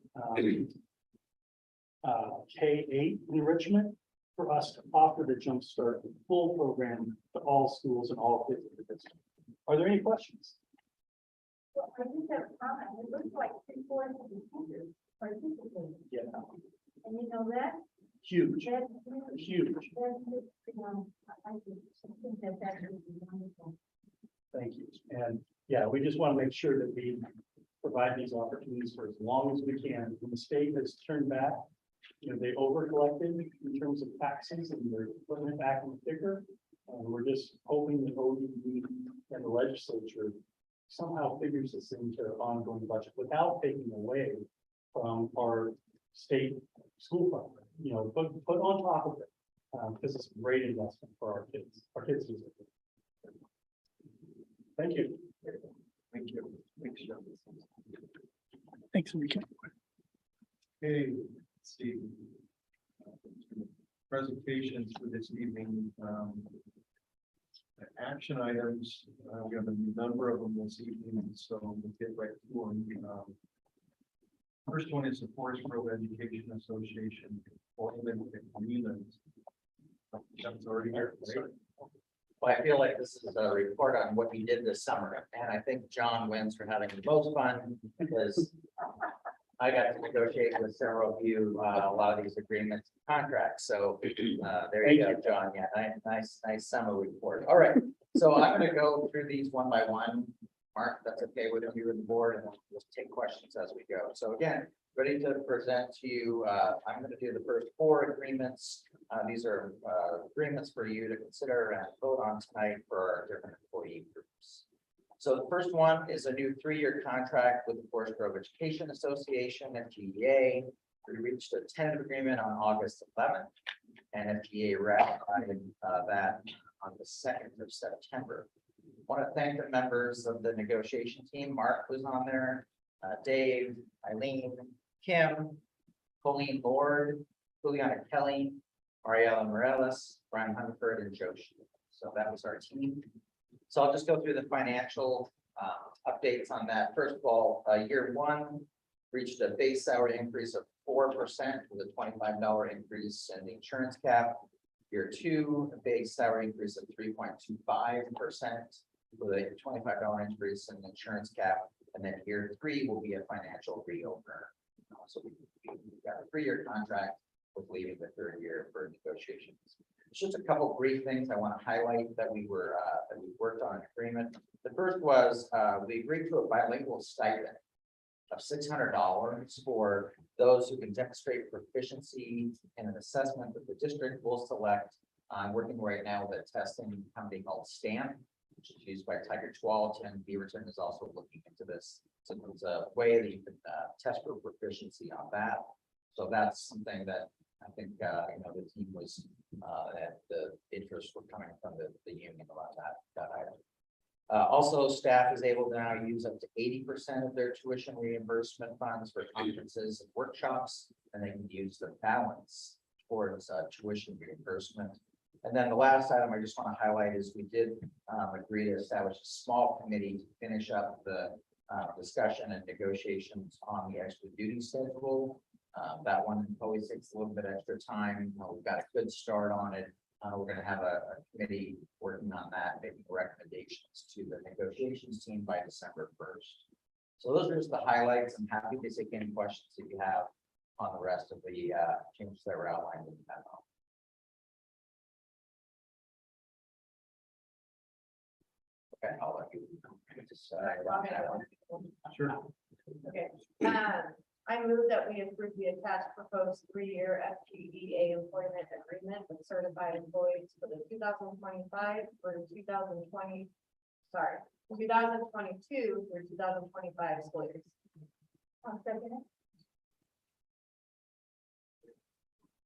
Speaker 9: K-8 enrichment for us to offer the Jumpstart full program to all schools and all kids in the district. Are there any questions?
Speaker 2: Well, I just have a comment. It looks like 3/4 of the teachers participating.
Speaker 9: Yeah,
Speaker 2: And you know that?
Speaker 9: huge,
Speaker 2: That's really,
Speaker 9: huge.
Speaker 2: I think that's really wonderful.
Speaker 9: Thank you. And yeah, we just want to make sure that we provide these opportunities for as long as we can. When the state has turned back, they over collected in terms of taxes and they're putting it back in the ticker. And we're just hoping that ODE and the legislature somehow figures this into our ongoing budget without taking away from our state school fund, put on top of it. Because it's a great investment for our kids. Our kids use it. Thank you.
Speaker 1: Thank you. Thanks, Jeff.
Speaker 6: Thanks, Enrique.
Speaker 1: Okay, let's see. Presentations for this evening. Action items, we have a number of them this evening, so we'll get right to them. First one is the Forest Grove Education Association appointment agreement. That's already here, right?
Speaker 12: Well, I feel like this is a report on what we did this summer, and I think John wins for having the most fun because I got to negotiate with several of you, a lot of these agreements, and contracts, so there you go, John, yeah, nice summer report. All right, so I'm gonna go through these one by one. Mark, that's okay with you and the board, and we'll just take questions as we go. So again, ready to present to you, I'm gonna do the first 4 agreements. These are agreements for you to consider and vote on tonight for our different employee groups. So the first one is a new 3-year contract with the Forest Grove Education Association, FGEA. We reached a tentative agreement on August 11th, and FGEA ratified that on the 2nd of September. I want to thank the members of the negotiation team. Mark was on there, Dave, Eileen, Kim, Colleen Lord, Juliana Kelly, Mariela Morales, Brian Hunford, and Joe Sheehan. So that was our team. So I'll just go through the financial updates on that. First of all, year 1 reached a base salary increase of 4% with a $25 increase in the insurance cap. Year 2, a base salary increase of 3.25% with a $25 increase in the insurance cap. And then year 3 will be a financial reopener. So we got a 3-year contract with leaving the 3rd year for negotiations. Just a couple brief things I want to highlight that we worked on an agreement. The first was we agreed to a bilingual stipend of $600 for those who can demonstrate proficiency in an assessment that the district will select. I'm working right now with a testing company called STAMP, which is used by Tiger 12, and Beaverton is also looking into this. So it's a way that you can test for proficiency on that. So that's something that I think, the team was, that the interests were coming from the union about that item. Also, staff is able to now use up to 80% of their tuition reimbursement funds for conferences and workshops, and they can use the balance towards tuition reimbursement. And then the last item I just want to highlight is we did agree to establish a small committee to finish up the discussion and negotiations on the extra duty schedule. That one always takes a little bit extra time. We've got a good start on it. We're going to have a committee working on that, making recommendations to the negotiations team by December 1st. So those are just the highlights. I'm happy to take any questions that you have on the rest of the changes that were outlined in the memo. Okay, I'll let you decide on that one.
Speaker 1: Sure.
Speaker 2: Okay, I move that we approve the attached proposed 3-year FGEA employment agreement with certified employees for the 2025 through 2022 through 2025 school years. I'll second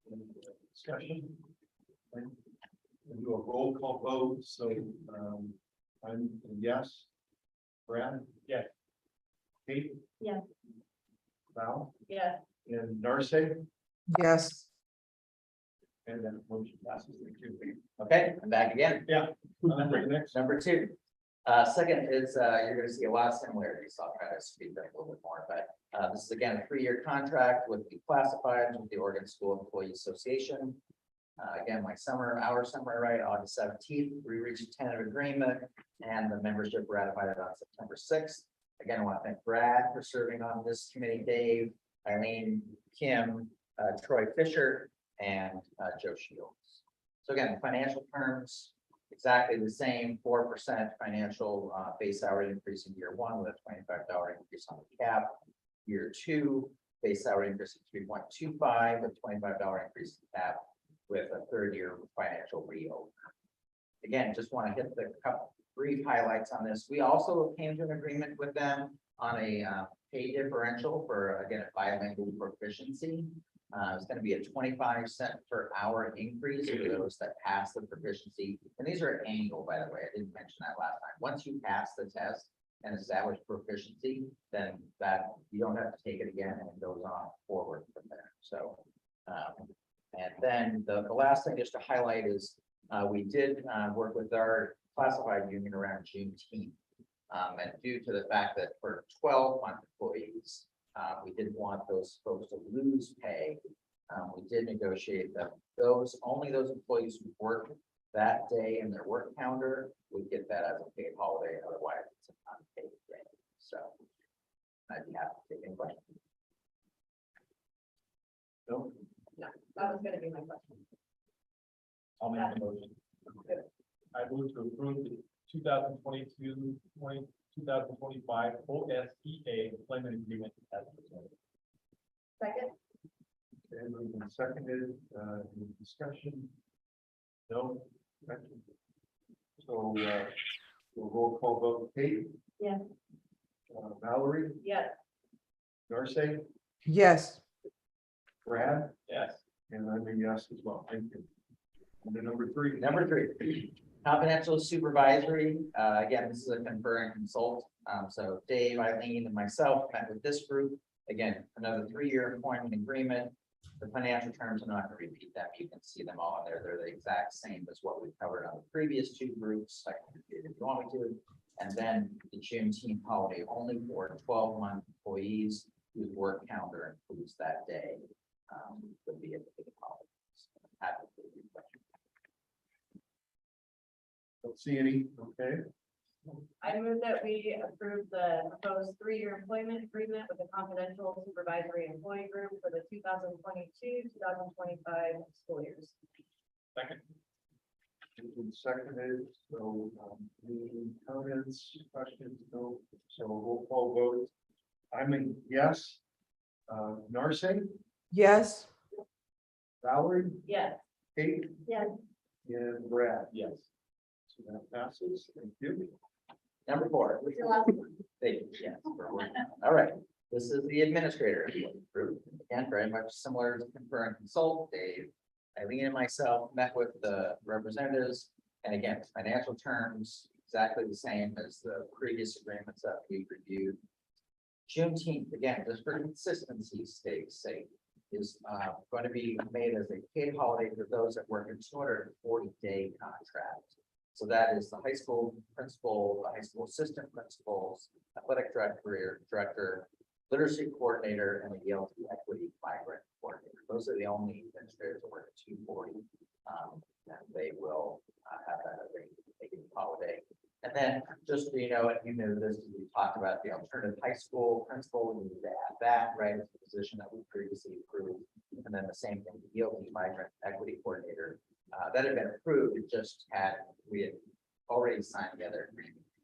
Speaker 2: it.
Speaker 1: Discussion. We'll do a roll call vote, so I'm a yes. Brad?
Speaker 4: Yes.
Speaker 1: Kate?
Speaker 2: Yes.
Speaker 1: Val?
Speaker 2: Yes.
Speaker 1: And Darcy?
Speaker 3: Yes.
Speaker 1: And then motion passes. Thank you.
Speaker 12: Okay, I'm back again.
Speaker 1: Next.
Speaker 12: Number two. Second is, you're gonna see a lot of similarities. I'll try to speed up a little bit more, but, this is again a 3-year contract with the classifieds with the Oregon School Employee Association. Again, our summer, right, August 17th, we reached a tentative agreement and the membership ratified it on September 6th. Again, I want to thank Brad for serving on this committee, Dave, Eileen, Kim, Troy Fisher, and Joe Shields. So again, financial terms, exactly the same, 4% financial base salary increase in year 1 with a $25 increase on the cap. Year 2, base salary increase of 3.25 with $25 increase in the cap with a 3rd-year financial reopener. Again, just want to hit the couple brief highlights on this. We also came to an agreement with them on a pay differential for, again, a bilingual proficiency. It's going to be a 25-cent per hour increase for those that pass the proficiency. And these are annual, by the way. I didn't mention that last time. Once you pass the test and establish proficiency, then that you don't have to take it again, and it goes on forward from there. So, and then the last thing just to highlight is we did work with our classified union around Juneteenth. And due to the fact that for 12-month employees, we didn't want those folks to lose pay. We did negotiate that only those employees who work that day in their work calendar would get that as a paid holiday. Otherwise, it's an unpaid day. So I'd be happy to take any questions.
Speaker 1: No.
Speaker 2: No, that was gonna be my question.
Speaker 4: I'll make the motion. I move to approve the 2022-2025 OSEA employment agreement as presented.
Speaker 2: Second,
Speaker 1: And moved and seconded, any discussion? No? Question? So, we'll roll call vote. Kate?
Speaker 2: Yes.
Speaker 1: Valerie?
Speaker 2: yes,
Speaker 1: Darcy?
Speaker 3: Yes.
Speaker 1: Brad?
Speaker 4: Yes.
Speaker 1: And I'm a yes as well. Thank you. And then number 3.
Speaker 12: Number 3, confidential supervisory. Again, this is a confer and consult. So Dave, Eileen, and myself met with this group. Again, another 3-year employment agreement. The financial terms, I'm not going to repeat them. You can see them all in there. They're the exact same as what we covered on the previous 2 groups. I can repeat it if you want me to. And then the Juneteenth holiday only for 12-month employees whose work calendar includes that day. Would be a big holiday. Happy to take your questions.
Speaker 1: Don't see any. Okay.
Speaker 2: I move that we approve the proposed 3-year employment agreement with the confidential supervisory employee group for the 2022-2025 school years.
Speaker 4: Second.
Speaker 1: Moved and seconded. So, any comments, questions? No. So roll call vote. I'm a yes. Narcy?
Speaker 3: Yes.
Speaker 1: Valerie?
Speaker 2: Yes.
Speaker 1: Kate?
Speaker 2: Yes.
Speaker 1: And Brad?
Speaker 4: Yes.
Speaker 1: So that passes. Thank you.
Speaker 12: Number 4.
Speaker 2: Your last one.
Speaker 12: Thank you. Yes, for work. All right, this is the administrator group. Again, very much similar to confer and consult. Dave, Eileen, and myself met with the representatives. And again, financial terms, exactly the same as the previous agreements that we reviewed. Juneteenth, again, just for consistency's sake, is going to be made as a paid holiday for those that work a 240-day contract. So that is the high school principal, the high school assistant principals, athletic director, literacy coordinator, and the ELT equity migrant coordinator. Those are the only administrators that work at 240. And they will have that as a paid holiday. And then just so you know, if you know this, we talked about the alternative high school principal. We need to add that, right, as a position that we previously approved. And then the same thing, the ELT migrant equity coordinator. That had been approved. It just we had already signed together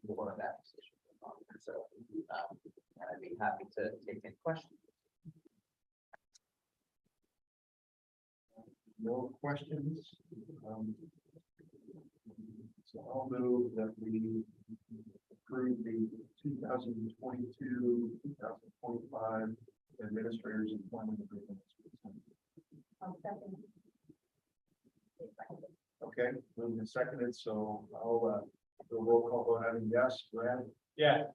Speaker 12: for that position. So I'd be happy to take any questions.
Speaker 1: No questions. So I'll move that we approve the 2022-2025 administrators employment agreement. Okay, moved and seconded, so I'll do a roll call vote. Having yes, Brad?
Speaker 4: Yeah.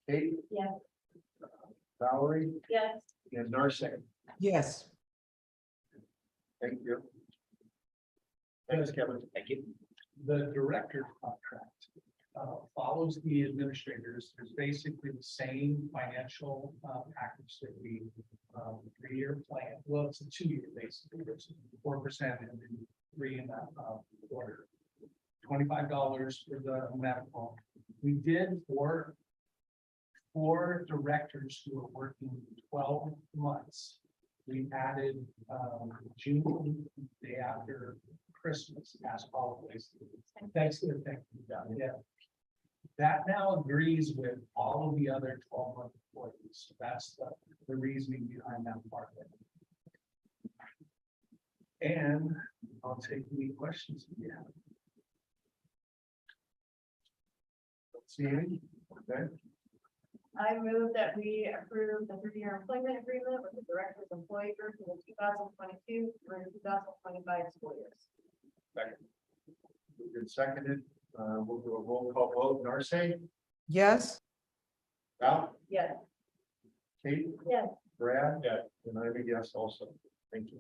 Speaker 1: Kate?
Speaker 2: Yes.
Speaker 1: Valerie?
Speaker 2: Yes.
Speaker 1: And Narcy?
Speaker 3: Yes.
Speaker 1: Thank you. Thanks, Kevin. Thank you.
Speaker 8: The director's contract follows the administrators. There's basically the same financial package that we 3-year plan. Well, it's a 2-year basically. It's 4% and then 3 in that order. $25 for the medical. We did for 4 directors who are working 12 months. We added June, the day after Christmas as always. Thanksgiving, thank you, yeah. That now agrees with all of the other 12-month employees. So that's the reasoning behind that part of it. And I'll take any questions if you have.
Speaker 1: Don't see any. Okay.
Speaker 2: I move that we approve the 3-year employment agreement with the director's employee group for the 2022 through 2025 school years.
Speaker 1: Second. Moved and seconded. We'll do a roll call vote. Narcisse?
Speaker 3: Yes.
Speaker 1: Val?
Speaker 2: Yes.
Speaker 1: Kate?
Speaker 2: Yes.
Speaker 1: Brad? Yeah. And I'm a yes also. Thank you.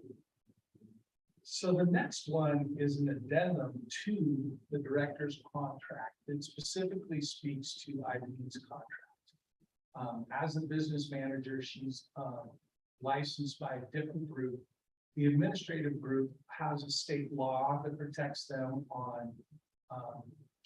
Speaker 8: So the next one is an addendum to the director's contract that specifically speaks to Irene's contract. As a business manager, she's licensed by a different group. The administrative group has a state law that protects them on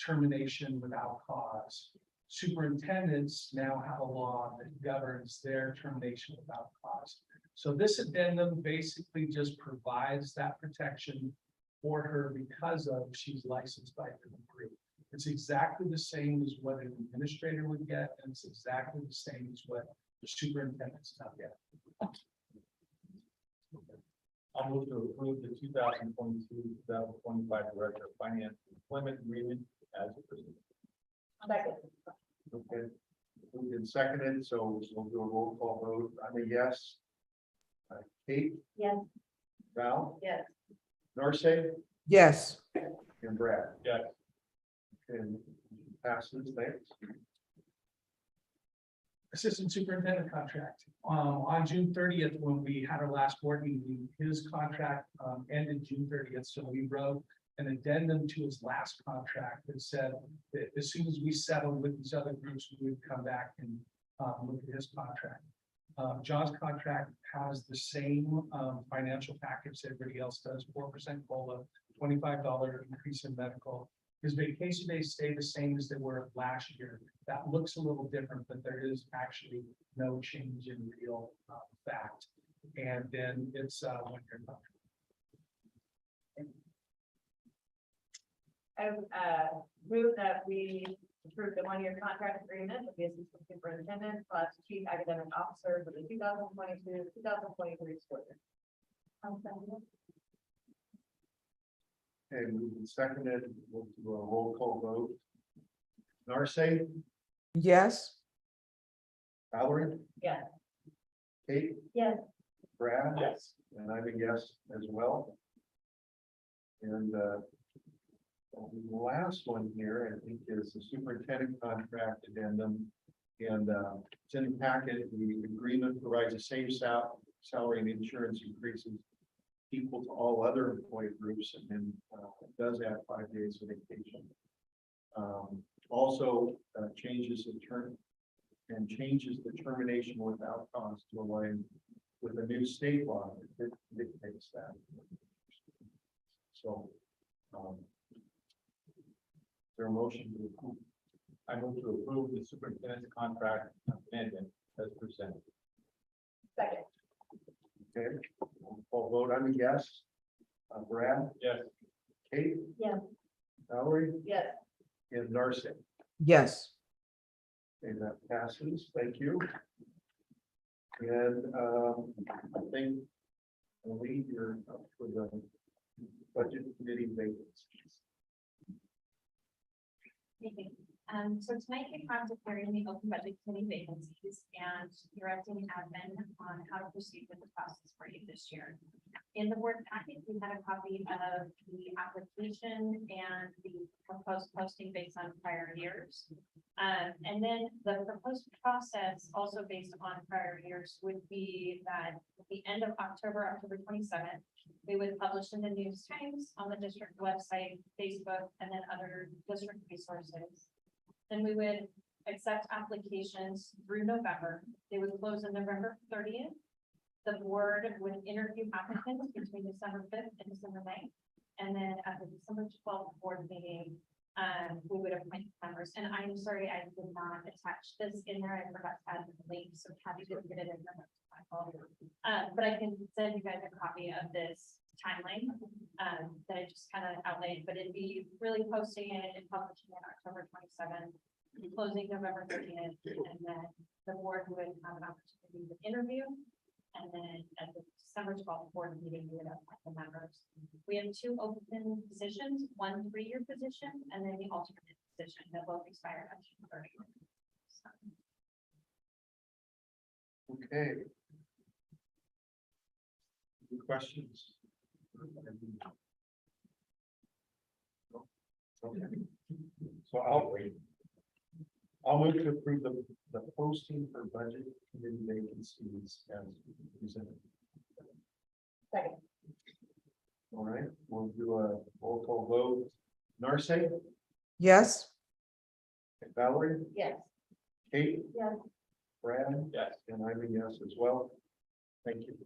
Speaker 8: termination without cause. Superintendents now have a law that governs their termination without cause. So this addendum basically just provides that protection for her because of she's licensed by a different group. It's exactly the same as what an administrator would get, and it's exactly the same as what the superintendent's not get.
Speaker 4: I'll move to approve the 2022-2025 Director of Finance Employment Agreement as presented.
Speaker 2: Second.
Speaker 1: Okay. Moved and seconded, so we'll do a roll call vote. I'm a yes. Kate?
Speaker 2: Yes.
Speaker 1: Val?
Speaker 2: Yes.
Speaker 1: Narcisse?
Speaker 3: Yes.
Speaker 1: And Brad?
Speaker 4: Yes.
Speaker 1: And passes, thanks.
Speaker 8: Assistant superintendent contract. On June 30th, when we had our last board meeting, his contract ended June 30th. So we wrote an addendum to his last contract that said that as soon as we settled with these other groups, we would come back and look at his contract. John's contract has the same financial package that everybody else does, 4% COLA, $25 increase in medical. His vacation days stay the same as they were last year. That looks a little different, but there is actually no change in real fact. And then it's 1-year contract.
Speaker 2: I move that we approve the 1-year contract agreement with the assistant superintendent / chief academic officer for the 2022-2023 school year.
Speaker 1: Okay, moved and seconded. We'll do a roll call vote. Narcisse?
Speaker 3: Yes.
Speaker 1: Valerie?
Speaker 2: Yes.
Speaker 1: Kate?
Speaker 2: Yes.
Speaker 1: Brad?
Speaker 4: Yes.
Speaker 1: And I'm a yes as well. And the last one here, I think, is the superintendent contract addendum. And it's in the packet. The agreement provides the same salary and insurance increases equal to all other employee groups, and then it does add 5 days of vacation. Also changes the term and changes the termination without cause to align with a new state law that dictates that. So, is there a motion to approve?
Speaker 4: I move to approve the superintendent's contract amendment as presented.
Speaker 2: Second.
Speaker 1: Okay, full vote. I'm a yes. Brad?
Speaker 4: Yes.
Speaker 1: Kate?
Speaker 2: Yes.
Speaker 1: Valerie?
Speaker 2: Yes.
Speaker 1: And Narcisse?
Speaker 3: Yes.
Speaker 1: And that passes. Thank you. And I think Lee, you're up for the budget committee vacancies.
Speaker 10: So tonight we have declaring the open budget committee vacancies and directing admin on how to proceed with the process for you this year. In the board packet, we had a copy of the application and the proposed posting based on prior years. And then the proposed process, also based on prior years, would be that at the end of October, October 27th, we would publish in the news times, on the district website, Facebook, and then other district resources. Then we would accept applications through November. They would close on November 30th. The board would interview applicants between December 5th and December 9th. And then at the December 12th board meeting, we would appoint members. And I'm sorry, I did not attach this in there. I forgot to add the link, so happy to get it in there. But I can send you guys a copy of this timeline that I just kind of outlined, but it'd be really posting it and publishing it October 27th, closing November 30th, and then the board would have an opportunity to interview. And then at the December 12th board meeting, we would appoint the members. We have 2 open positions, 1 3-year position, and then the alternate position that will expire on June 30th.
Speaker 1: Okay. Any questions? Okay. So I'll move to approve the posting for budget committee vacancies as presented.
Speaker 2: Second.
Speaker 1: All right, we'll do a roll call vote. Narce,
Speaker 3: Yes,
Speaker 1: Valerie,
Speaker 2: Yes.
Speaker 1: Kate,
Speaker 2: Yes.
Speaker 1: Brad,
Speaker 4: Yes.
Speaker 1: and I'm a yes as well. Thank you.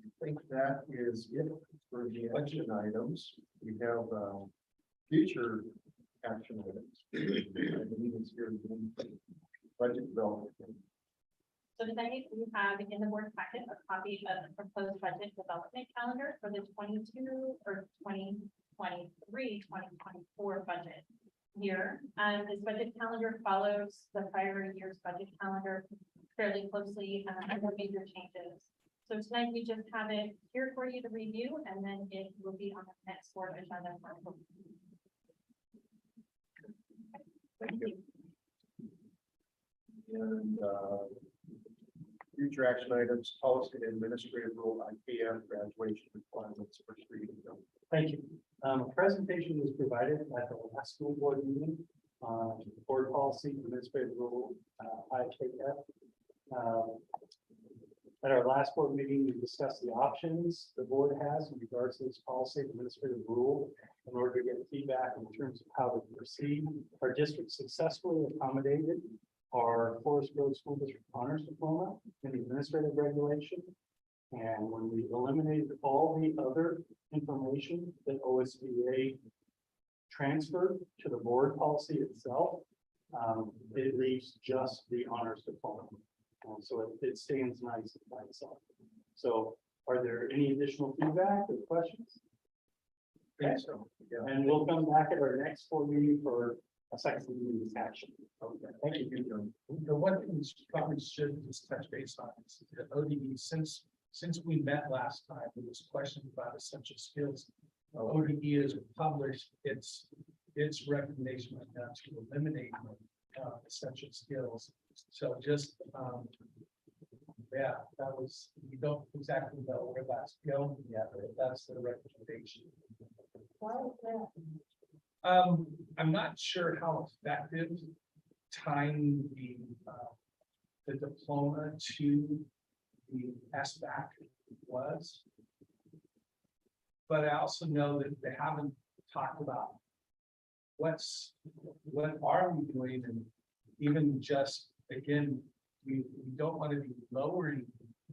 Speaker 1: I think that is it for the action items. We have future action items. I believe it's here in budget development.
Speaker 10: So tonight we have in the board packet a copy of the proposed budget development calendar for the 22 or 2023, 2024 budget year. This budget calendar follows the prior year's budget calendar fairly closely, and no major changes. So tonight we just have it here for you to review, and then it will be on the next board agenda for approval.
Speaker 1: Thank you. And future action items, policy and administrative rule, IPM, graduation requirements for reading.
Speaker 9: Thank you. A presentation was provided at the last school board meeting on board policy, administrative rule, IKF. At our last board meeting, we discussed the options the board has in regards to this policy administrative rule in order to get feedback in terms of how to proceed. Our district successfully accommodated our Forest Grove School District Honors Diploma in the administrative regulation. And when we eliminated all the other information that OSBA transferred to the board policy itself, it leaves just the honors diploma. So it stands nice by itself. So are there any additional feedback or questions?
Speaker 1: Okay, so, yeah.
Speaker 9: And we'll come back at our next board meeting for a second meeting action.
Speaker 1: Okay, thank you.
Speaker 8: The one thing we probably should just touch base on is the ODE, since we met last time, there was questions about essential skills. ODE is published, its recommendation right now to eliminate essential skills. So just, yeah, that was, we don't exactly know where that's going yet, but that's the recommendation.
Speaker 2: Why is that?
Speaker 8: I'm not sure how effective tying the diploma to the SBAC was. But I also know that they haven't talked about what are we doing, and even just, again, we don't want to be lowering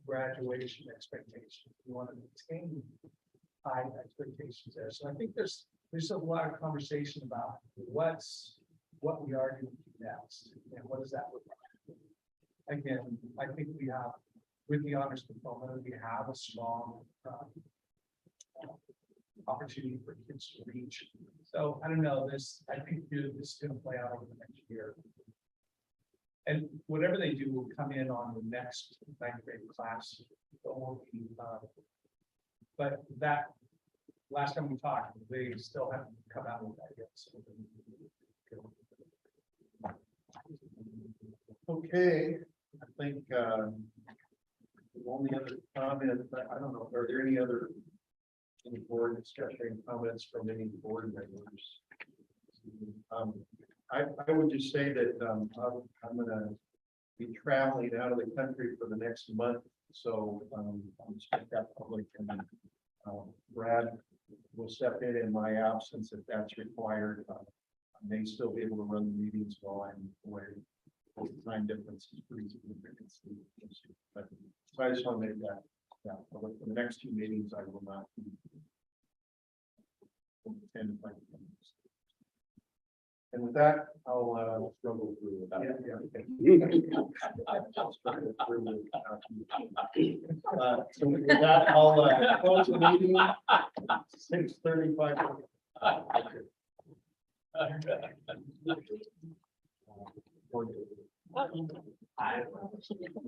Speaker 8: graduation expectations. We want to maintain high expectations there. So I think there's a lot of conversation about what we are doing next and what does that look like. Again, I think we have, with the honors diploma, we have a strong opportunity for kids to reach. So I don't know, I think this is going to play out over the next year. And whatever they do will come in on the next 9th grade class. So it won't be, but that last time we talked, they still haven't come out with that yet. So.
Speaker 1: Okay, I think, the only other comment, I don't know, are there any board discussion comments from any board members? I would just say that, I'm gonna be traveling out of the country for the next month, so, I'll expect that public and, Brad will step in my absence if that's required. I may still be able to run the meetings while I'm away. The time difference is pretty significant. But, so I just want to make that, for the next two meetings, I will not attend. And with that, I'll struggle through that. So with that, I'll close the meeting. 6:35.